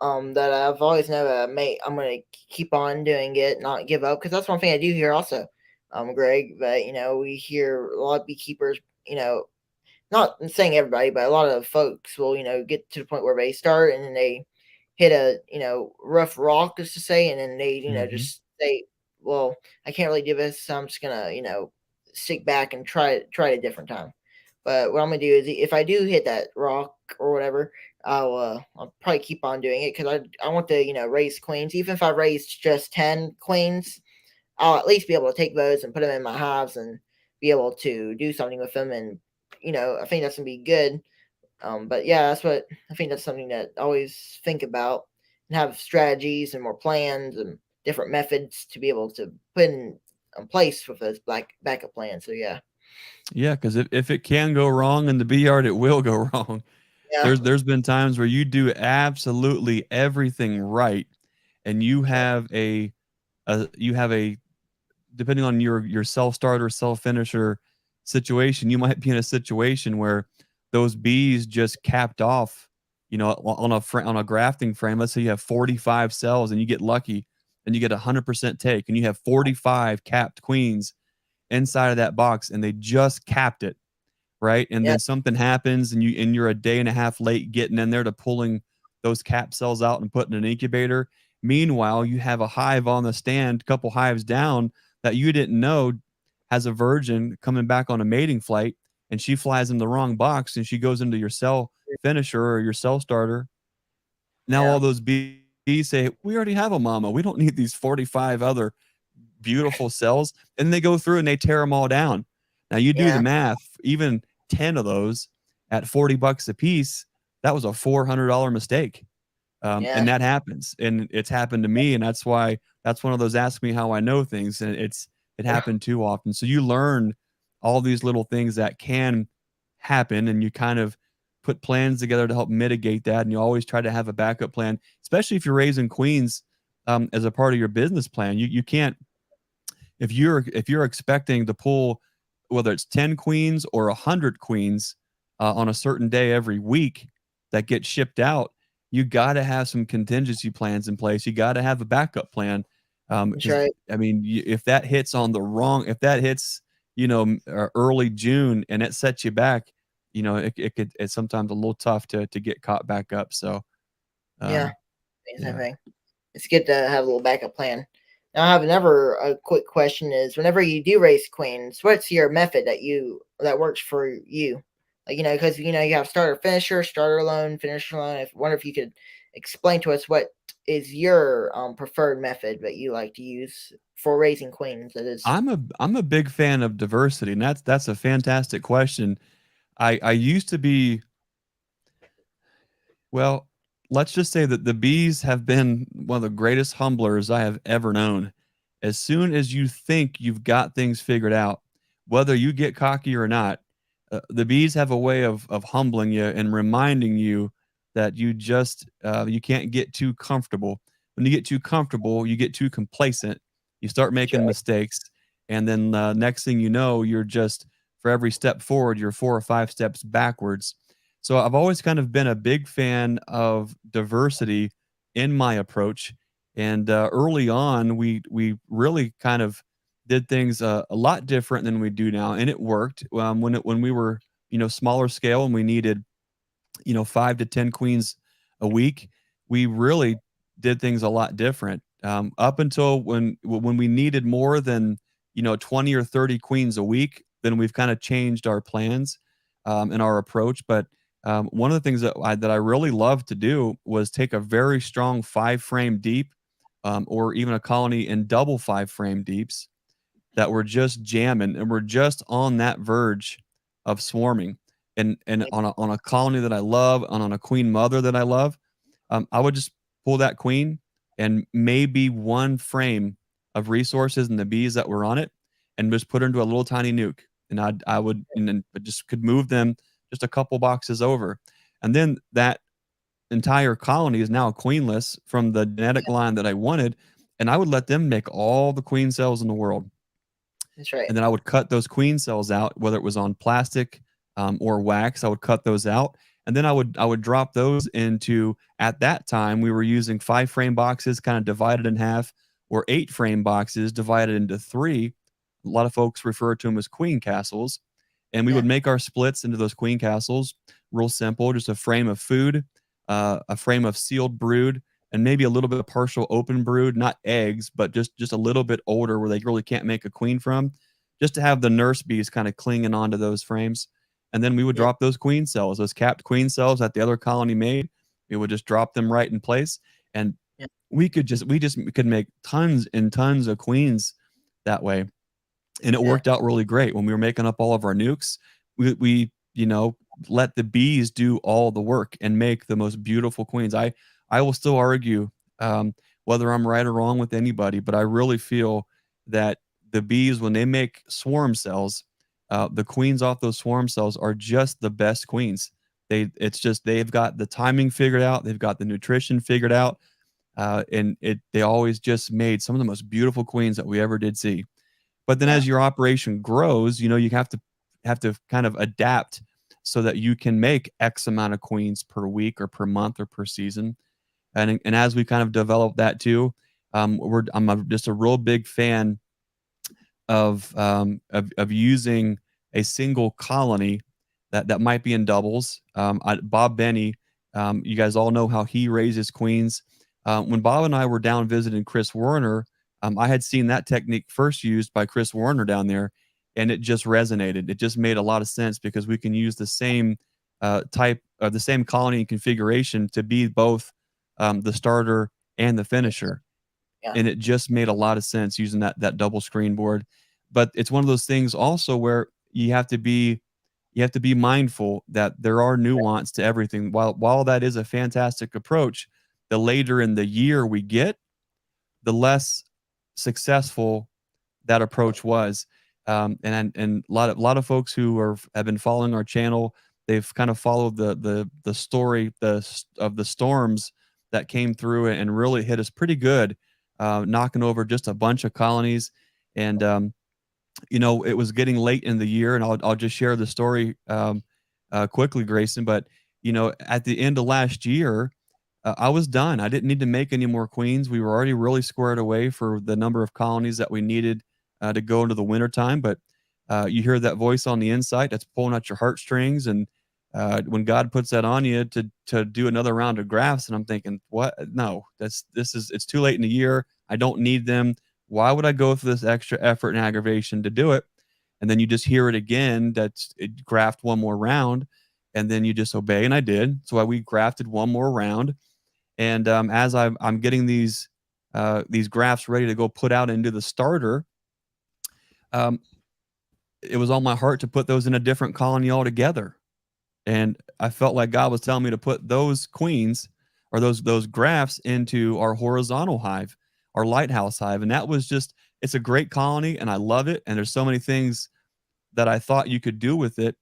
That I've always known. I'm gonna keep on doing it, not give up, because that's one thing I do here also. Greg, but we hear a lot of beekeepers. Not saying everybody, but a lot of folks will get to the point where they start and then they hit a rough rock, as to say, and then they Mhm. just say, well, I can't really do this, so I'm just gonna stick back and try it a different time. But what I'm gonna do is, if I do hit that rock or whatever, I'll probably keep on doing it, because I want to raise queens. Even if I raised just 10 queens, I'll at least be able to take those and put them in my hives and be able to do something with them. And I think that's gonna be good. But yeah, I think that's something that I always think about, and have strategies and more plans and different methods to be able to put in place with those backup plans. So yeah, Yeah, because if it can go wrong in the bee yard, it will go wrong. yeah, There's been times where you do absolutely everything right, and you have a depending on your self starter, self finisher situation, you might be in a situation where those bees just capped off, on on a grafting frame. Let's say you have 45 cells and you get lucky and you get 100% take, and you have 45 capped queens inside of that box, and they just capped it, right? And yeah, then something happens, and you're a day and a half late getting in there to pulling those cap cells out and putting an incubator. Meanwhile, you have a hive on the stand, a couple hives down, that you didn't know has a virgin coming back on a mating flight, and she flies in the wrong box and she goes into your cell finisher or your cell starter. Now yeah, all those bees say, "We already have a mama. We don't need these 45 other beautiful cells," and they go through and they tear them all down. Now you do the yeah, math, even 10 of those at $40 a piece, that was a $400 mistake. yeah, And that happens, and it's happened to me, and that's one of those ask me how I know things, and it yeah, happened too often. So you learn all these little things that can happen, and you kind of put plans together to help mitigate that, and you always try to have a backup plan, especially if you're raising queens, as a part of your business plan. You can't, if you're expecting to pull, whether it's 10 queens or 100 queens, on a certain day every week that get shipped out, you got to have some contingency plans in place. You got to have a backup plan, that's because right. I mean, if that hits on the wrong, if that hits, early June, and it sets you back, it's sometimes a little tough to get caught back up. So Yeah, um, same yeah. thing. It's good to have a little backup plan. Now, I have another quick question: is whenever you do race queens, what's your method that works for you? Like, because you have starter finisher, starter alone, finisher alone. I wonder if you could explain to us what is your preferred method that you like to use for raising queens. That is, I'm a big fan of diversity, and that's a fantastic question. I used to be, well, let's just say that the bees have been one of the greatest humblers I have ever known. As soon as you think you've got things figured out, whether you get cocky or not, the bees have a way of humbling you and reminding you that you can't get too comfortable. When you get too comfortable, you get too complacent. You start That's making right. mistakes, and then next thing you know, you're just for every step forward, you're 4 or 5 steps backwards. So I've always kind of been a big fan of diversity in my approach. And early on, we really kind of did things a lot different than we do now, and it worked when we were smaller scale and we needed 5 to 10 queens a week. We really did things a lot different up until when we needed more than 20 or 30 queens a week. Then we've kind of changed our plans and our approach. But one of the things that I really loved to do was take a very strong 5 frame deep, or even a colony in double 5 frame deeps that were just jamming and we're just on that verge of swarming. And Yeah. on a colony that I love, and on a queen mother that I love, I would just pull that queen and maybe 1 frame of resources and the bees that were on it, and just put her into a little tiny nuke. And I would and then but just could move them just a couple boxes over, and then that entire colony is now queenless from the genetic line that I wanted, and I would let them make all the queen cells in the world. That's right. And then I would cut those queen cells out, whether it was on plastic or wax. I would cut those out, and then I would drop those into. At that time, we were using 5 frame boxes, kind of divided in half, or 8 frame boxes divided into three. A lot of folks refer to them as queen castles, and we Yeah. would make our splits into those queen castles. Real simple, just a frame of food, a frame of sealed brood, and maybe a little bit of partial open brood, not eggs, but just a little bit older where they really can't make a queen from, just to have the nurse bees kind of clinging onto those frames. And then we would Yeah. drop those queen cells, those capped queen cells that the other colony made. We would just drop them right in place, and Yeah. we just could make tons and tons of queens that way. And it Yeah. worked out really great when we were making up all of our nukes. We let the bees do all the work and make the most beautiful queens. I will still argue whether I'm right or wrong with anybody, but I really feel that the bees, when they make swarm cells, the queens off those swarm cells are just the best queens. It's just they've got the timing figured out, they've got the nutrition figured out, and they always just made some of the most beautiful queens that we ever did see. But then Yeah. as your operation grows, you have to kind of adapt so that you can make X amount of queens per week or per month or per season. And as we kind of develop that too, just a real big fan of using a single colony that might be in doubles. Bob Benny, you guys all know how he raises queens. When Bob and I were down visiting Chris Warner, I had seen that technique first used by Chris Warner down there, and it just resonated. It just made a lot of sense because we can use the same type or the same colony and configuration to be both the starter and the finisher, Yeah. and it just made a lot of sense using that double screen board. But it's one of those things also where you have to be mindful that there are nuance to everything. While that is a fantastic approach, the later in the year we get, the less successful that approach was. And a lot of folks who have been following our channel, they've kind of followed the story of the storms that came through and really hit us pretty good, knocking over just a bunch of colonies. And it was getting late in the year, and I'll just share the story quickly, Grayson. But at the end of last year, I was done. I didn't need to make any more queens. We were already really squared away for the number of colonies that we needed to go into the wintertime. But you hear that voice on the inside that's pulling at your heartstrings, and when God puts that on you to do another round of grafts, and I'm thinking, what? No, it's too late in the year. I don't need them. Why would I go through this extra effort and aggravation to do it? And then you just hear it again. That's it, graft one more round, and then you just obey. And I did. So we grafted one more round, and as I'm getting these grafts ready to go put out into the starter, um, it was on my heart to put those in a different colony altogether. And I felt like God was telling me to put those queens or those grafts into our horizontal hive, our lighthouse hive. And that was just, it's a great colony and I love it. And there's so many things that I thought you could do with it.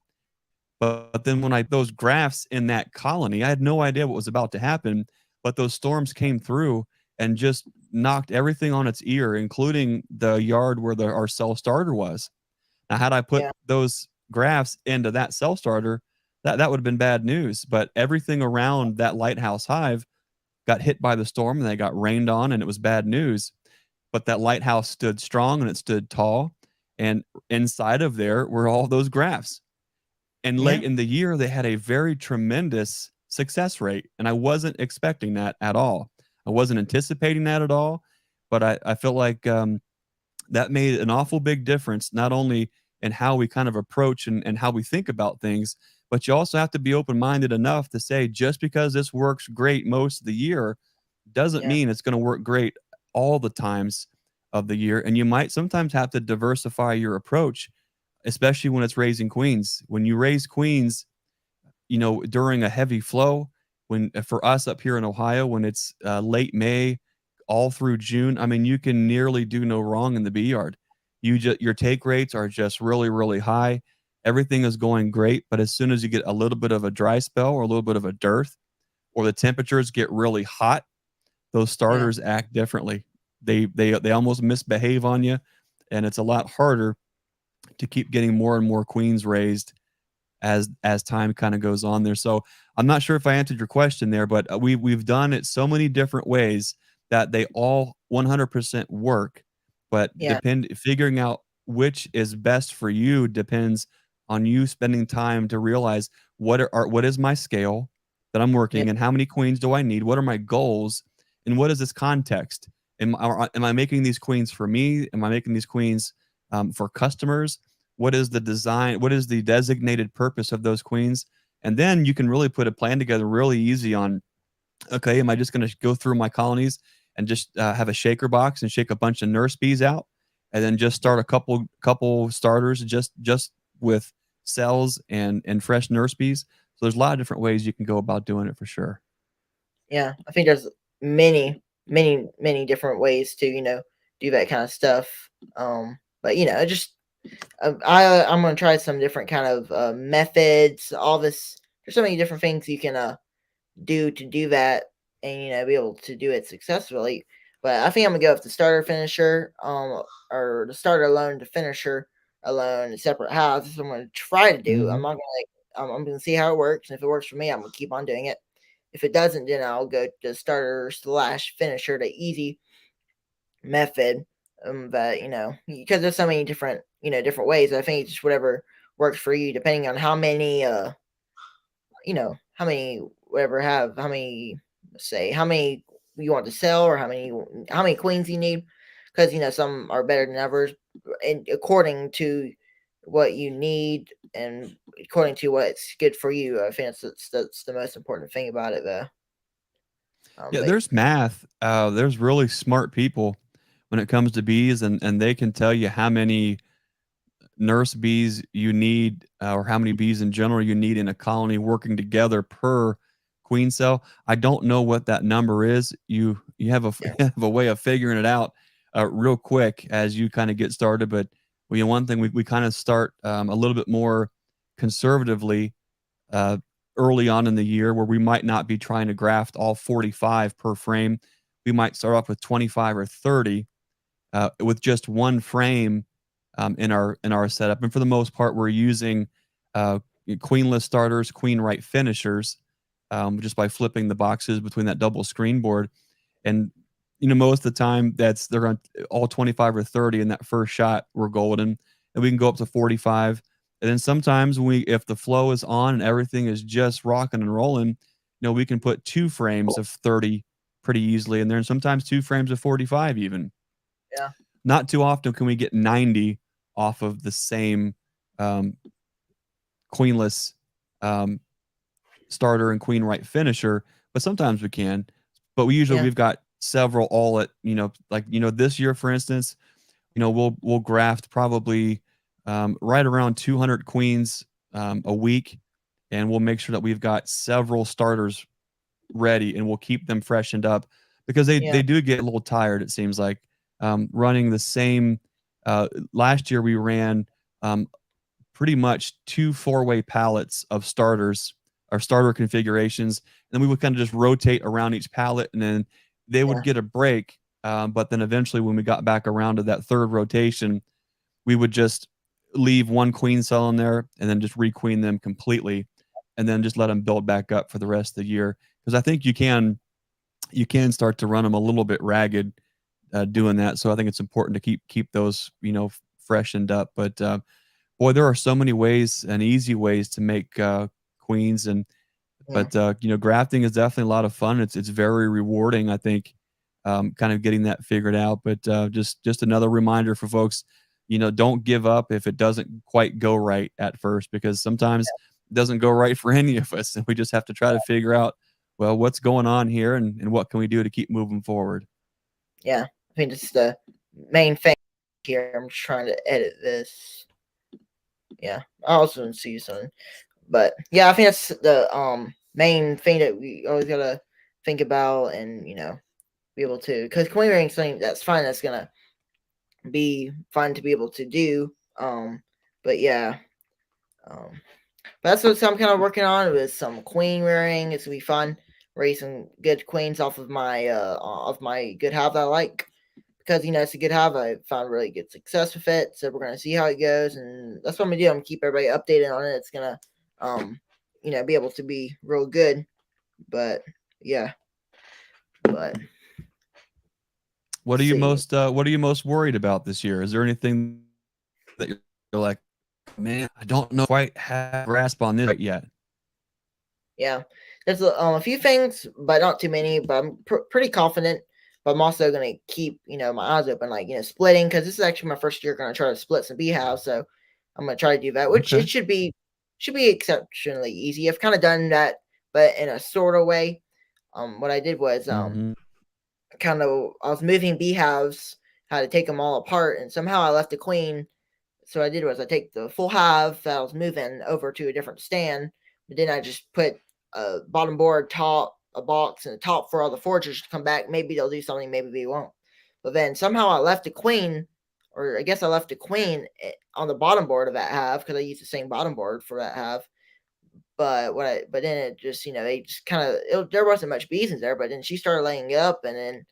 But then when I those grafts in that colony, I had no idea what was about to happen. But those storms came through and just knocked everything on its ear, including the yard where our cell starter was. Now, had I put Yeah. those grafts into that cell starter, that would have been bad news. But everything around that lighthouse hive got hit by the storm and they got rained on, and it was bad news. But that lighthouse stood strong and it stood tall. And inside of there were all those grafts. And Yeah. late in the year, they had a very tremendous success rate. And I wasn't expecting that at all. I wasn't anticipating that at all. But I feel like that made an awful big difference, not only in how we kind of approach and how we think about things, but you also have to be open minded enough to say, just because this works great most of the year doesn't Yeah. mean it's going to work great all the times of the year. And you might sometimes have to diversify your approach, especially when it's raising queens. When you raise queens, during a heavy flow, when for us up here in Ohio, when it's late May, all through June, I mean, you can nearly do no wrong in the bee yard. Your take rates are just really, really high. Everything is going great, but as soon as you get a little bit of a dry spell or a little bit of a dearth, or the temperatures get really hot, those Yeah. starters act differently. They almost misbehave on you, and it's a lot harder to keep getting more and more queens raised as time kind of goes on there. So I'm not sure if I answered your question there, but we've done it so many different ways that they all 100% work. But Yeah. figuring out which is best for you depends on you spending time to realize what is my scale that I'm Yeah. working, and how many queens do I need? What are my goals, and what is this context? Am I making these queens for me? Am I making these queens for customers? What is the design? What is the designated purpose of those queens? And then you can really put a plan together really easy on, okay, am I just going to go through my colonies and just have a shaker box and shake a bunch of nurse bees out, and then just start a couple starters just with cells and fresh nurse bees? So there's a lot of different ways you can go about doing it for sure. Yeah. I think there's many different ways to do that kind of stuff. But just I'm gonna try some different kind of methods. All this, there's so many different things you can do that, and be able to do it successfully. But I think I'm gonna go with the starter finisher, or the starter alone to finisher alone, separate house. That's what I'm gonna try to do. I'm Hmm. not gonna I'm gonna see how it works, and if it works for me, I'm gonna keep on doing it. If it doesn't, then I'll go to starter slash finisher, the easy method. But because there's so many different ways. I think it's just whatever works for you, depending on how many how many whatever have how many say how many you want to sell, or how many queens you need, because some are better than others, and according to what you need and according to what's good for you. I think that's the most important thing about it, though. Yeah, But there's math. There's really smart people when it comes to bees, and they can tell you how many nurse bees you need, or how many bees in general you need in a colony working together per queen cell. I don't know what that number is. You have a yeah, you have a way of figuring it out real quick as you kind of get started. But one thing we kind of start a little bit more conservatively uh, early on in the year, where we might not be trying to graft all 45 per frame. We might start off with 25 or 30 with just one frame in our setup. And for the most part, we're using uh, queenless starters, queen right finishers, just by flipping the boxes between that double screen board. And most of the time, they're on all 25 or 30 in that first shot. We're golden, and we can go up to 45. And then sometimes if the flow is on and everything is just rocking and rolling, we can put two frames of 30 pretty easily in there, and sometimes two frames of 45 even. yeah, Not too often can we get 90 off of the same um, queenless um, starter and queen right finisher, but sometimes we can. But yeah, we've got several all at like this year, for instance, we'll graft probably right around 200 queens a week, and we'll make sure that we've got several starters ready, and we'll keep them freshened up because they Yeah. do get a little tired. It seems like running the same. Last year we ran um, pretty much 2 four-way pallets of starters or starter configurations, and we would kind of just rotate around each pallet, and then they would Yeah. get a break. But then eventually, when we got back around to that third rotation, we would just leave one queen cell in there and then just requeen them completely, and then just let them build back up for the rest of the year. Because I think you can start to run them a little bit ragged doing that. So I think it's important to keep those freshened up. But boy, there are so many ways and easy ways to make queens, and Yeah. but grafting is definitely a lot of fun. It's very rewarding, I think, kind of getting that figured out. But just another reminder for folks, don't give up if it doesn't quite go right at first, because sometimes it doesn't go right for any of us, and we just have to try to figure out, well, what's going on here, and what can we do to keep moving forward. Yeah. I think it's the main thing here. I'm just trying to edit this. Yeah. I also see you something. But yeah, I think that's the main thing that we always gotta think about, and be able to, because queen ring is something that's fun, that's gonna be fun to be able to do. But yeah, um, but that's what I'm kind of working on, with some queen rearing. It's gonna be fun, raise some good queens off my good hive that I like, because it's a good hive. I found really good success with it, so we're gonna see how it goes, and that's what I'm gonna do. I'm gonna keep everybody updated on it. It's gonna um be able to be real good. But yeah, but What are you see. most worried about this year? Is there anything that you're like, man, I don't know quite have a grasp on this right yet? Yeah, there's a few things, but not too many. But I'm pretty confident. But I'm also gonna keep my eyes open, like splitting, because this is actually my first year gonna try to split some beehives. So I'm gonna try to do that, which Okay. it should be exceptionally easy. I've kind of done that, but in a sort of way. What I did was Mhm. kind of, I was moving beehives, had to take them all apart, and somehow I left the queen. So what I did was I take the full hive that I was moving over to a different stand, but then I just put a bottom board, top, a box, and a top for all the foragers to come back. Maybe they'll do something, maybe they won't. But then somehow I left a queen, or I guess I left a queen on the bottom board of that hive, because I used the same bottom board for that hive. But then it just they just kind of, there wasn't much bees in there, but then she started laying up, and then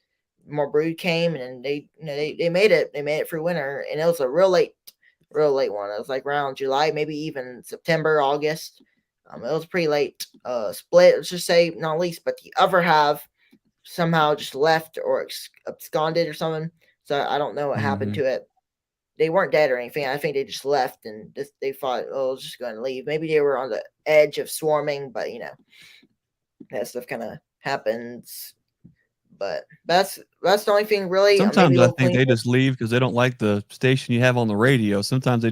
more brood came, and then they made it through winter, and it was a real late one. It was like around July, maybe even September, August. It was pretty late split, let's just say, not least. But the other half somehow just left or absconded or something. So I don't know what happened Mhm. to it. They weren't dead or anything. I think they just left, and they thought, oh, I was just going to leave. Maybe they were on the edge of swarming, but that stuff kind of happens. But that's the only thing really. Maybe Sometimes a I little think cleaner. they just leave because they don't like the station you have on the radio. Sometimes you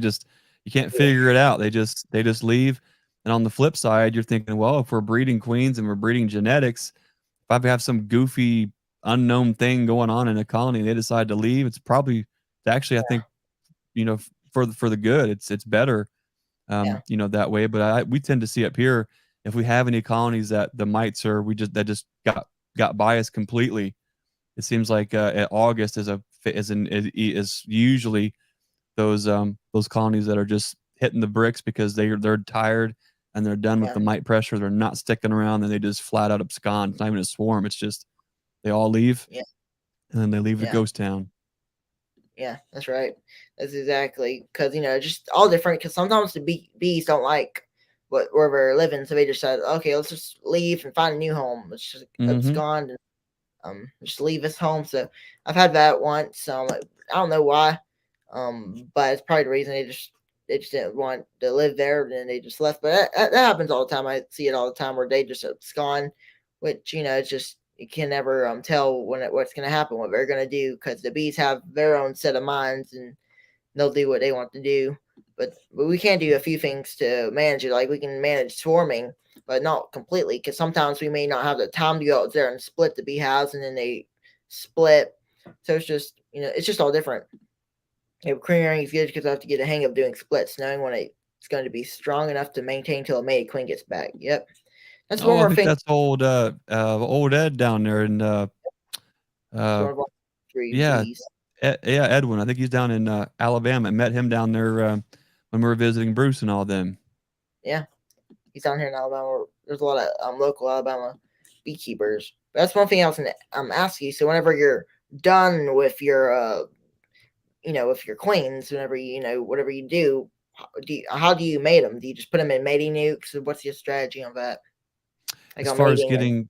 can't Yeah, figure it out. They just leave. And on the flip side, you're thinking, well, if we're breeding queens and we're breeding genetics, if I have some goofy unknown thing going on in a colony and they decide to leave, it's actually, I think, for the good. It's better, yeah, that way. But we tend to see up here, if we have any colonies that the mites are, we just that just got biased completely. It seems like at August is usually those colonies that are just hitting the bricks because they're tired and they're done with yeah, the mite pressure. They're not sticking around, and they just flat out abscond. It's not even a swarm. It's just they all leave, yeah, and then they leave the yeah, ghost town. yeah. That's right. That's exactly, because just all different. Because sometimes the bees don't like where we're living, so they just said, okay, let's just leave and find a new home. Let's just Mm-hmm. abscond, just leave us home. So I've had that once. I don't know why, but it's probably the reason they just didn't want to live there, and then they just left. But that happens all the time. I see it all the time, where they just abscond, which it's just, you can never tell what's going to happen, what they're going to do, because the bees have their own set of minds, and they'll do what they want to do. But we can do a few things to manage it. Like, we can manage swarming, but not completely, because sometimes we may not have the time to go out there and split the beehives, and then they split. So it's just all different. Queen rearing is good because I have to get a hang of doing splits, knowing when it's going to be strong enough to maintain till a mated queen gets back. Yep. That's one Oh, I more think thing. that's old Ed down there in It's uh one of our three yeah, bees. Yeah, Edwin. I think he's down in Alabama. I met him down there when we were visiting Bruce and all them. Yeah, he's down here in Alabama. There's a lot of local Alabama beekeepers. That's one thing I was going to ask you. So whenever you're done with your with your queens, whenever whatever you do, how do you mate them? Do you just put them in mating nukes? What's your strategy on that? Like As on far as mating and getting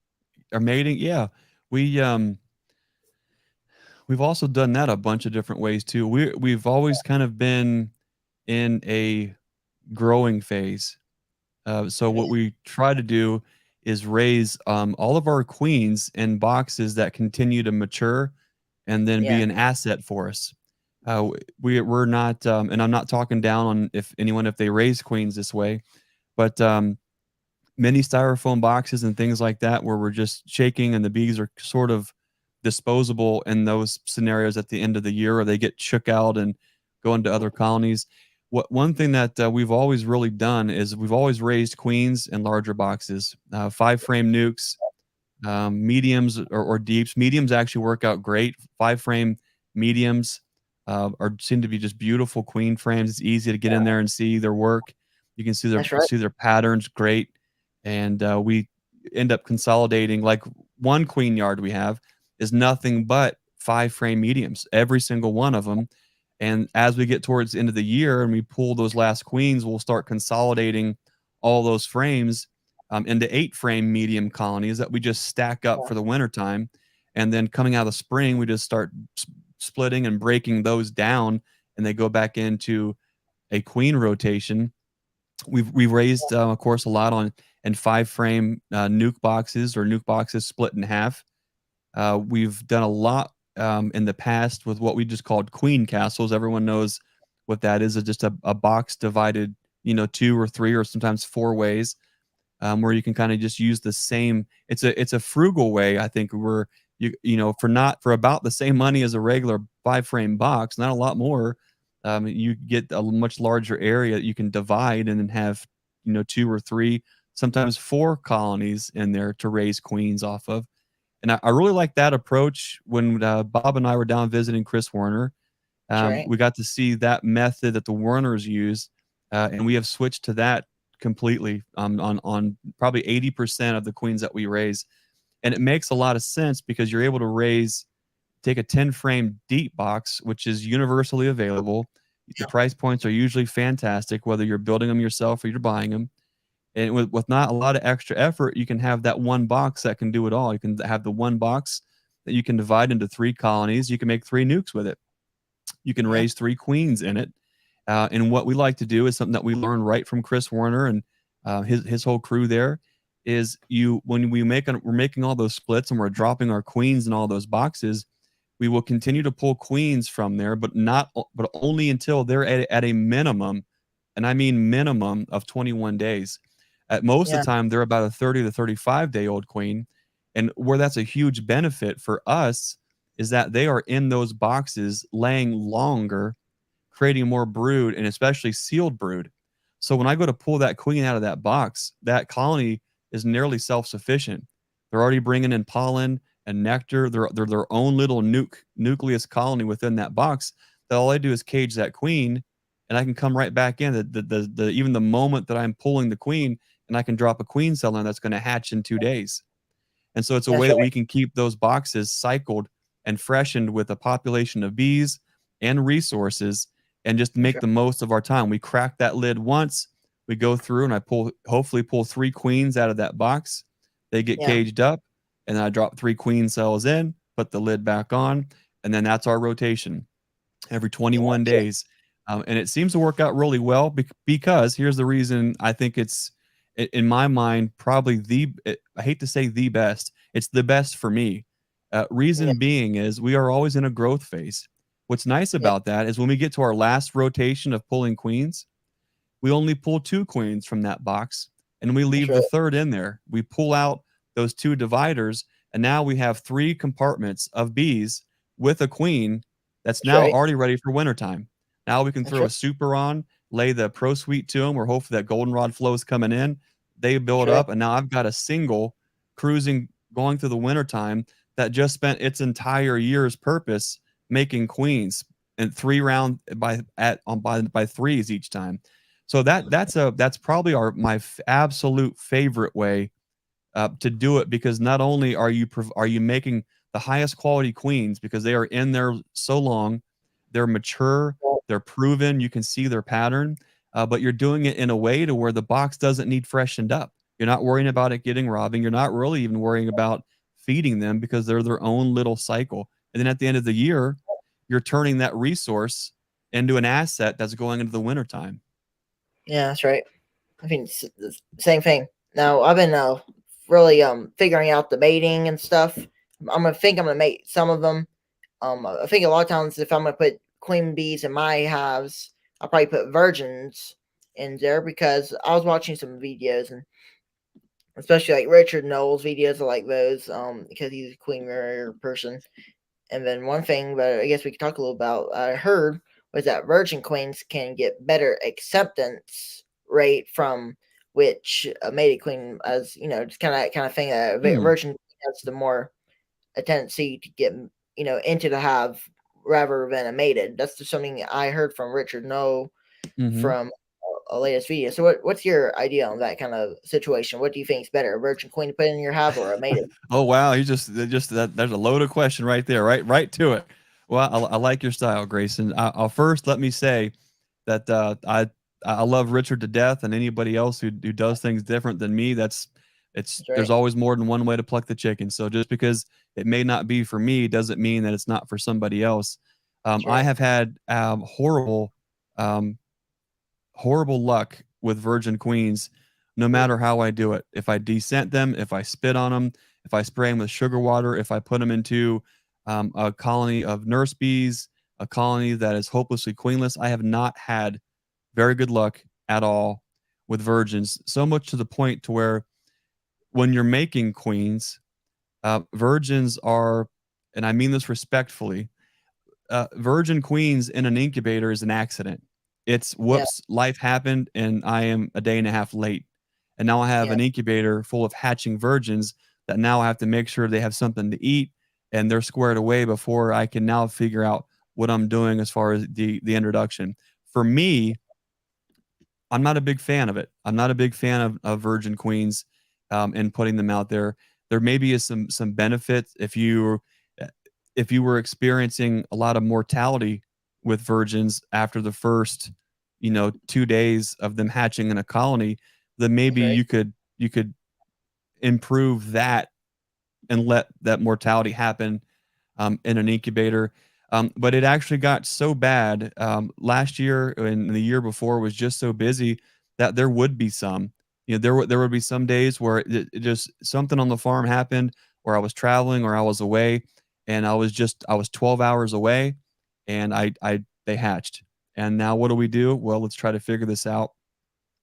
our mating, yeah, we we've also done that a bunch of different ways too. We've always kind of been in a growing phase. So yeah, what we try to do is raise all of our queens in boxes that continue to mature and then yeah, be an asset for us. We're not, and I'm not talking down on if they raise queens this way, but many styrofoam boxes and things like that where we're just shaking and the bees are sort of disposable in those scenarios at the end of the year, or they get shook out and go into other colonies. What one thing that we've always really done is we've always raised queens in larger boxes, 5 frame nukes, mediums or deeps. Mediums actually work out great. 5 frame mediums are seem to be just beautiful queen frames. It's easy to get in there and see their work. You can that's right. see their patterns great, and we end up consolidating. Like one queen yard we have is nothing but 5 frame mediums, every single one of them. And as we get towards the end of the year and we pull those last queens, we'll start consolidating all those frames into 8 frame medium colonies that we just stack up Yeah, for the wintertime. And then coming out of the spring, we just start splitting and breaking those down, and they go back into a queen rotation. We've raised, of course, a lot on in 5 frame nuke boxes or nuke boxes split in half. We've done a lot in the past with what we just called queen castles. Everyone knows what that is. It's just a box divided, 2 or 3 or sometimes 4 ways, where you can kind of just use the same. It's a frugal way, I think, where for not for about the same money as a regular 5 frame box, not a lot more. You get a much larger area that you can divide and then have 2 or 3, sometimes 4 colonies in there to raise queens off of. And I really like that approach. When Bob and I were down visiting Chris Warner, that's right. we got to see that method that the Warners use, and we have switched to that completely on probably 80% of the queens that we raise. And it makes a lot of sense because you're able to take a 10 frame deep box, which is universally available. The price points are usually fantastic, whether you're building them yourself or you're buying them. And with not a lot of extra effort, you can have that one box that can do it all. You can have the one box that you can divide into 3 colonies. You can make 3 nukes with it. You can Yeah, raise 3 queens in it. And what we like to do is something that we learned right from Chris Warner and his whole crew there is when we're making all those splits and we're dropping our queens in all those boxes, we will continue to pull queens from there, but only until they're at a minimum, and I mean minimum of 21 days. At most of yeah, the time, they're about a 30 to 35-day old queen. And where that's a huge benefit for us is that they are in those boxes laying longer, creating more brood and especially sealed brood. So when I go to pull that queen out of that box, that colony is nearly self-sufficient. They're already bringing in pollen and nectar. They're their own little nucleus colony within that box. That all I do is cage that queen, and I can come right back in. Even the moment that I'm pulling the queen, and I can drop a queen cell in that's going to hatch in 2 days. And so it's a that's way that right. we can keep those boxes cycled and freshened with a population of bees and resources and just That's make right. the most of our time. We crack that lid once, we go through and hopefully pull 3 queens out of that box. They get Yeah, caged up, and then I drop 3 queen cells in, put the lid back on, and then that's our rotation every yeah, 21 sure. days. And it seems to work out really well because here's the reason I think it's, in my mind, probably I hate to say the best, it's the best for me. Yeah, Reason being is we are always in a growth phase. What's nice yeah, about that is when we get to our last rotation of pulling queens, we only pull 2 queens from that box and we that's leave the right. third in there. We pull out those 2 dividers, and now we have 3 compartments of bees with a queen that's That's now right. already ready for wintertime. Now we can That's throw right. a super on, lay the pro suite to them, or hopefully that goldenrod flow is coming in, they That's build right. up, and now I've got a single cruising going through the wintertime that just spent its entire year's purpose making queens and 3 round by threes each time. So that's probably my absolute favorite way to do it, because not only are you making the highest quality queens because they are in there so long, they're mature, they're proven, you can see their pattern, but you're doing it in a way to where the box doesn't need freshened up. You're not worrying about it getting robbing. You're not really even worrying about feeding them because they're their own little cycle. And then at the end of the year, you're turning that resource into an asset that's going into the wintertime. Yeah, that's right. I mean, it's the same thing. Now I've been really figuring out the mating and stuff. I'm gonna mate some of them. I think a lot of times if I'm gonna put queen bees in my hives, I'll probably put virgins in there because I was watching some videos, and especially like Richard Knowles videos are like those, because he's a queen rare person. And then one thing that I guess we could talk a little about, I heard, was that virgin queens can get better acceptance rate from which a mated queen, as you know, just kind of thing. A Hmm. virgin has the more a tendency to get into the hive rather than a mated. That's just something I heard from Richard No Hmm. from a latest video. So what's your idea on that kind of situation? What do you think is better, a virgin queen to put in your hive or a mated? Oh wow, you just that there's a loaded question right there, right to it. Well, I like your style, Grayson. I'll first let me say that I love Richard to death, and anybody else who does things different than me, it's That's there's right. always more than one way to pluck the chicken. So just because it may not be for me doesn't mean that it's not for somebody else. That's I right. have had um, horrible luck with virgin queens no matter how I do it. If I descent them, if I spit on them, if I spray them with sugar water, if I put them into a colony of nurse bees, a colony that is hopelessly queenless, I have not had very good luck at all with virgins. So much to the point to where when you're making queens, virgins are, and I mean this respectfully, virgin queens in an incubator is an accident. It's Yeah. whoops, life happened, and I am a day and a half late. And now I have Yeah. an incubator full of hatching virgins that now I have to make sure they have something to eat and they're squared away before I can now figure out what I'm doing as far as the introduction. For me, I'm not a big fan of it. I'm not a big fan of virgin queens and putting them out there. There maybe is some benefits uh, if you were experiencing a lot of mortality with virgins after the first 2 days of them hatching in a colony, then That's maybe right. you could improve that and let that mortality happen in an incubator. But it actually got so bad last year and the year before was just so busy that there would be some. There would be some days where it just something on the farm happened, or I was traveling, or I was away, and I was 12 hours away, and I they hatched. And now what do we do? Well, let's try to figure this out.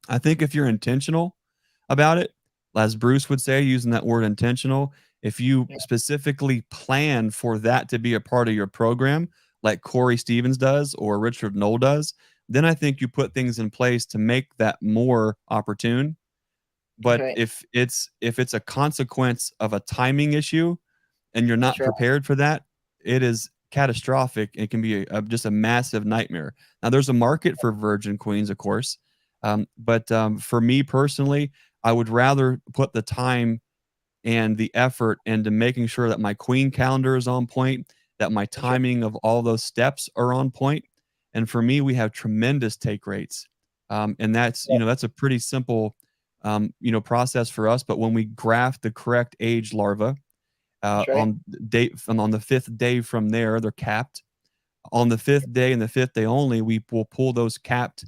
I think if you're intentional about it, as Bruce would say, using that word intentional, if you Yeah. specifically plan for that to be a part of your program, like Corey Stevens does or Richard Knoll does, then I think you put things in place to make that more opportune. That's But right. if it's a consequence of a timing issue and you're That's not right. prepared for that, it is catastrophic. It can be just a massive nightmare. Now, there's a market for virgin queens, of course, but for me personally, I would rather put the time and the effort into making sure that my queen calendar is on point, that my That's right. timing of all those steps are on point. And for me, we have tremendous take rates. And that's a pretty simple, process for us. But when we graft the correct age larva, That's right. on the fifth day from there, they're capped. On the fifth day and the fifth day only, we will pull those capped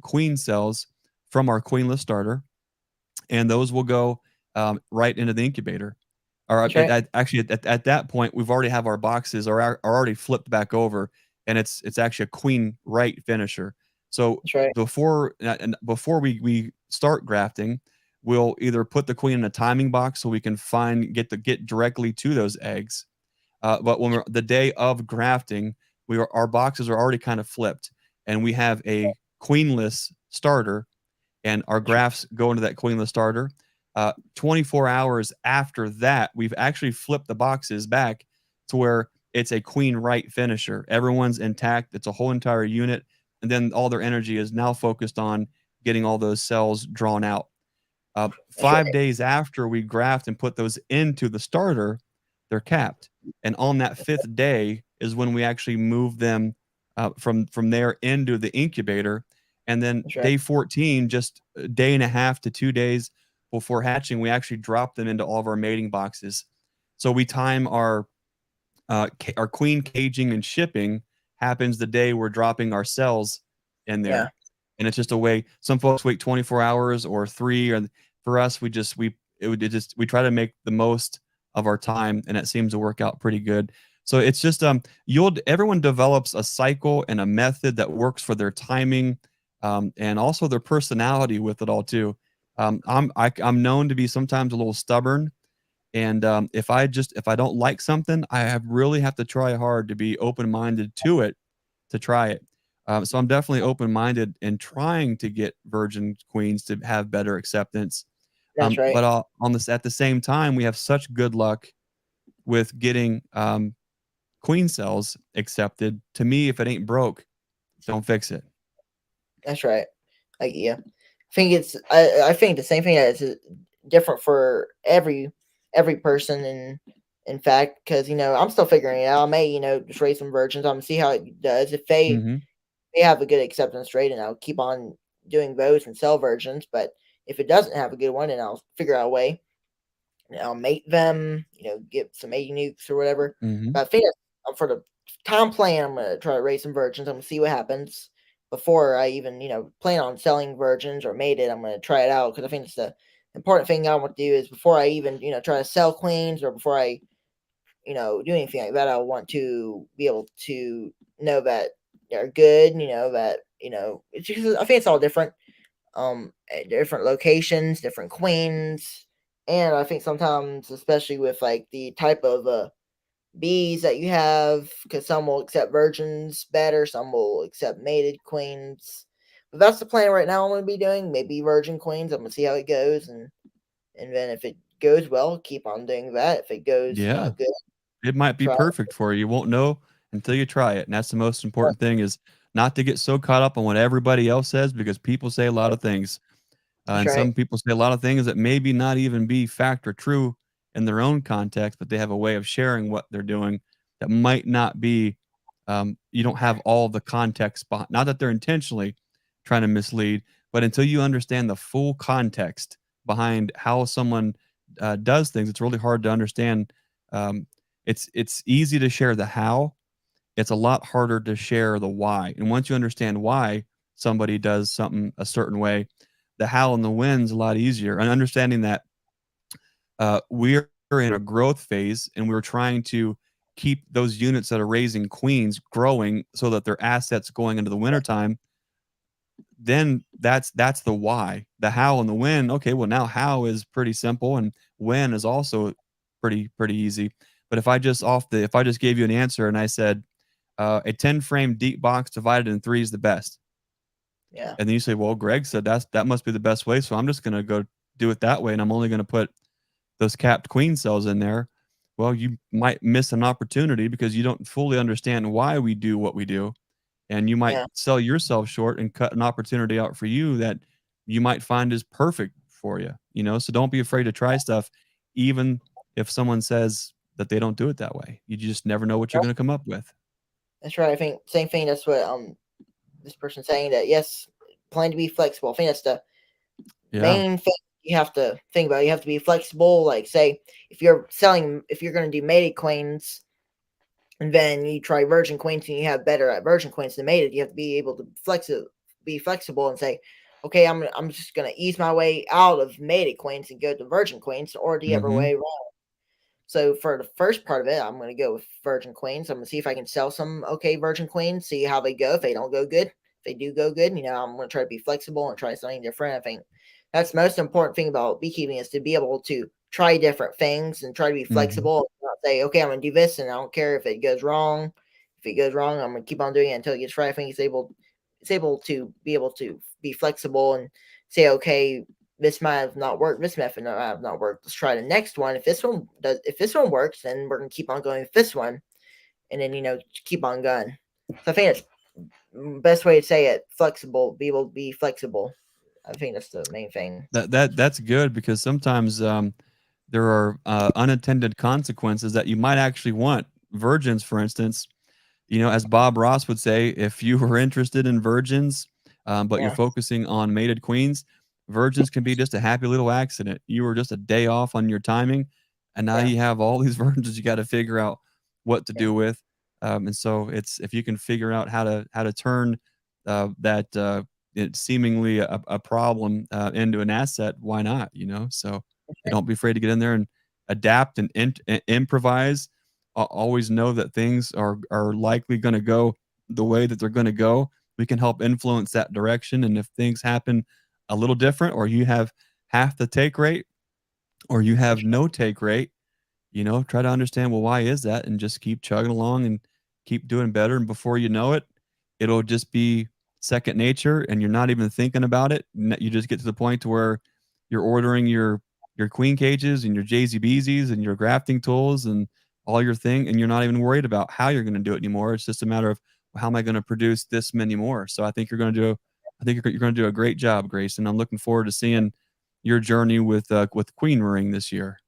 queen cells from our queenless starter, and those will go right into the incubator. Or That's right. actually, at that point, we've already have our boxes are already flipped back over, and it's actually a queen right finisher. So That's right. before we start grafting, we'll either put the queen in a timing box so we can get directly to those eggs. But when we're the day of grafting, our boxes are already kind of flipped, and we have a queenless starter, and our grafts go into that queenless starter. 24 hours after that, we've actually flipped the boxes back to where it's a queen right finisher. Everyone's intact. It's a whole entire unit. And then all their energy is now focused on getting all those cells drawn out. That's 5 days after we graft and put those into the starter, they're capped. And on that fifth day is when we actually move them from there into the incubator. And then right. day 14, just a day and a half to 2 days before hatching, we actually drop them into all of our mating boxes. So we time our queen caging and shipping happens the day we're dropping our cells in Yeah, there. And it's just a way. Some folks wait 24 hours or 3, or for us, we try to make the most of our time, and it seems to work out pretty good. So it's just everyone develops a cycle and a method that works for their timing, and also their personality with it all too. I'm known to be sometimes a little stubborn, and if I don't like something, really have to try hard to be open minded to it, to try it. So I'm definitely open minded in trying to get virgin queens to have better acceptance. that's right. But on this at the same time, we have such good luck with getting queen cells accepted. To me, if it ain't broke, don't fix it. That's right. Yeah, I think the same thing is different for every person, and in fact, because I'm still figuring it out. I may just raise some virgins. I'm gonna see how it does. If Hmm. they have a good acceptance rate, and I'll keep on doing those and sell virgins. But if it doesn't have a good one, then I'll figure out a way. I'll mate them. Get some mating nukes or whatever. Hmm. But I think for the time plan, I'm gonna try to raise some virgins. I'm gonna see what happens before I even plan on selling virgins or mated. I'm gonna try it out because I think it's the important thing I want to do is before I even try to sell queens or before I do anything like that. I want to be able to know that they're good. That it's just, I think it's all different. At different locations, different queens, and I think sometimes, especially with like the type of bees that you have, because some will accept virgins better, some will accept mated queens. But that's the plan right now. I'm going to be doing maybe virgin queens. I'm going to see how it goes, and then if it goes well, keep on doing that. If it goes Yeah. not good, It might be try. perfect for you. You won't know until you try it, and that's the most important thing, is not to get so caught up on what everybody else says, because people say a lot of things, That's and right. some people say a lot of things that maybe not even be fact or true in their own context, but they have a way of sharing what they're doing that might not be. You don't have all the context behind. Not that they're intentionally trying to mislead, but until you understand the full context behind how someone does things, it's really hard to understand. Um, it's easy to share the how. It's a lot harder to share the why. And once you understand why somebody does something a certain way, the how and the when's a lot easier. And understanding that we're in a growth phase, and we're trying to keep those units that are raising queens growing so that their assets going into the wintertime, then that's the why. The how and the when, okay, well, now how is pretty simple, and when is also pretty easy. But if I just gave you an answer and I said a 10 frame deep box divided in 3 is the best, Yeah. and then you say, well, Greg said that must be the best way, so I'm just going to go do it that way, and I'm only going to put those capped queen cells in there. Well, you might miss an opportunity because you don't fully understand why we do what we do, and you might Yeah. sell yourself short and cut an opportunity out for you that you might find is perfect for you. So don't be afraid to try stuff, even if someone says that they don't do it that way. You just never know what you're going to come up with. That's right. I think same thing. That's what this person saying that yes, plan to be flexible. I think that's the Yeah. main thing you have to think about. You have to be flexible. Like, say, if you're going to do mated queens, and then you try virgin queens, and you have better at virgin queens than mated, you have to be able to be flexible, and say, okay, I'm just going to ease my way out of mated queens and go to virgin queens, or the other Mhm. way around. So for the first part of it, I'm going to go with virgin queens. I'm going to see if I can sell some okay virgin queens, see how they go. If they don't go good, if they do go good, I'm going to try to be flexible and try something different. I think that's the most important thing about beekeeping is to be able to try different things and try to be Mhm. flexible. And not say, okay, I'm going to do this, and I don't care if it goes wrong. If it goes wrong, I'm going to keep on doing it until it gets right. I think it's able to be flexible and say, okay, this might have not worked, this method might have not worked. Let's try the next one. If this one works, then we're gonna keep on going with this one, and then keep on going. So I think it's best way to say it, flexible. Be able to be flexible. I think that's the main thing. That's good because sometimes there are unintended consequences that you might actually want. Virgins, for instance, as Bob Ross would say, if you were interested in virgins, but you're Yeah, focusing on mated queens, virgins can be just a happy little accident. You were just a day off on your timing, and now yeah, you have all these virgins you got to figure out what to yeah. do with. And so it's if you can figure out how to turn that it seemingly a problem into an asset, why not? So don't be afraid to get in there and adapt and improvise. Always know that things are likely going to go the way that they're going to go. We can help influence that direction, and if things happen a little different, or you have half the take rate, or you have no take rate, try to understand, well, why is that, and just keep chugging along and keep doing better. And before you know it, it'll just be second nature, and you're not even thinking about it. You just get to the point to where you're ordering your queen cages and your JZBZs and your grafting tools and all your thing, and you're not even worried about how you're going to do it anymore. It's just a matter of, well, how am I going to produce this many more? So I think you're going to do a great job, Grayson. I'm looking forward to seeing your journey with queen rearing this year.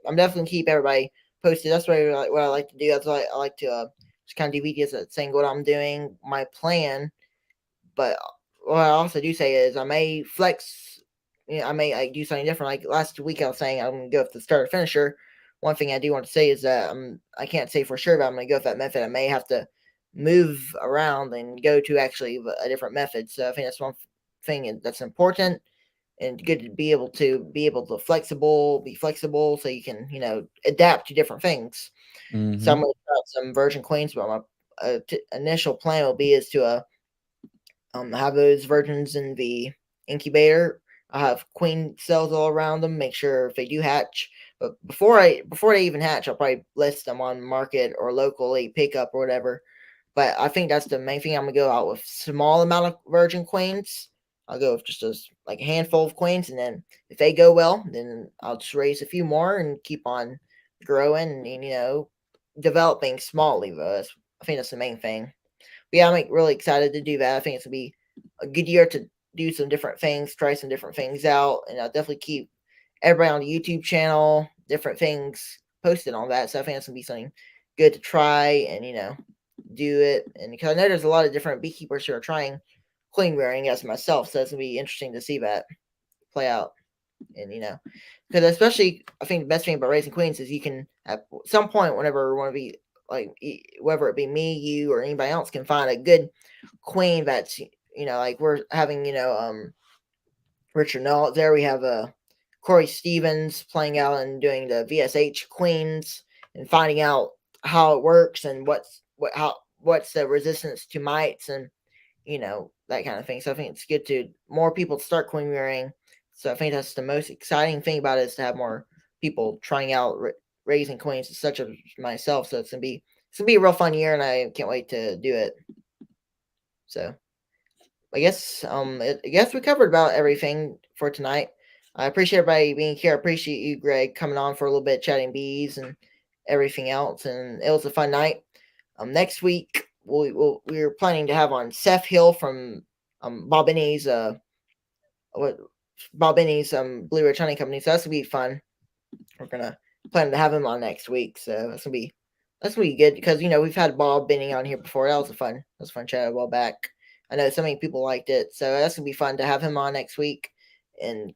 I'm definitely gonna keep everybody posted. That's what I like to do. That's why I like to just kind of do videos that saying what I'm doing, my plan. But what I also do say is I may flex. I may do something different. Like last week, I was saying I'm gonna go with the starter finisher. One thing I do want to say is that I can't say for sure, but I'm gonna go with that method. I may have to move around and go to actually a different method. So I think that's one thing that's important and good to be able to be flexible, so you can adapt to different things. So I'm Mhm. gonna start some virgin queens, but my initial plan will be is to have those virgins in the incubator. I have queen cells all around them. Make sure if they do hatch, but before they even hatch, I'll probably list them on market or locally pick up or whatever. But I think that's the main thing. I'm gonna go out with small amount of virgin queens. I'll go with just like a handful of queens, and then if they go well, then I'll just raise a few more and keep on growing and developing smallly. I think that's the main thing. But yeah, I'm like really excited to do that. I think it's gonna be a good year to do some different things, try some different things out, and I'll definitely keep everybody on the YouTube channel, different things posted on that. So I think it's gonna be something good to try and do it. And because I know there's a lot of different beekeepers who are trying queen rearing as myself, so it's gonna be interesting to see that play out. And because especially I think the best thing about raising queens is you can at some point whenever one of you like whether it be me, you, or anybody else can find a good queen that's like we're having Richard Null there. We have Corey Stevens playing out and doing the VSH queens and finding out how it works and what's the resistance to mites and that kind of thing. So I think it's good to more people to start queen rearing. So I think that's the most exciting thing about it is to have more people trying out raising queens, such as myself. So it's gonna be a real fun year, and I can't wait to do it. So I guess we covered about everything for tonight. I appreciate everybody being here. I appreciate you, Greg, coming on for a little bit, chatting bees and everything else. And it was a fun night. Next week we're planning to have on Seth Hill from Bob Inney's what Bob Inney's Blue Ridge Hunting Company. So that's gonna be fun. We're gonna plan to have him on next week. So that's gonna be good because we've had Bob Benny on here before. That was a fun chat a while back. I know so many people liked it, so that's gonna be fun to have him on next week and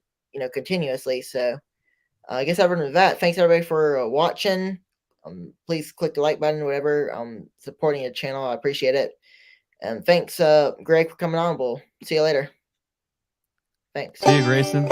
continuously. So I guess other than that, thanks everybody for watching. Please click the like button, whatever. Supporting the channel, I appreciate it. And thanks, Greg, for coming on. We'll see you later. Thanks. See you, Grayson.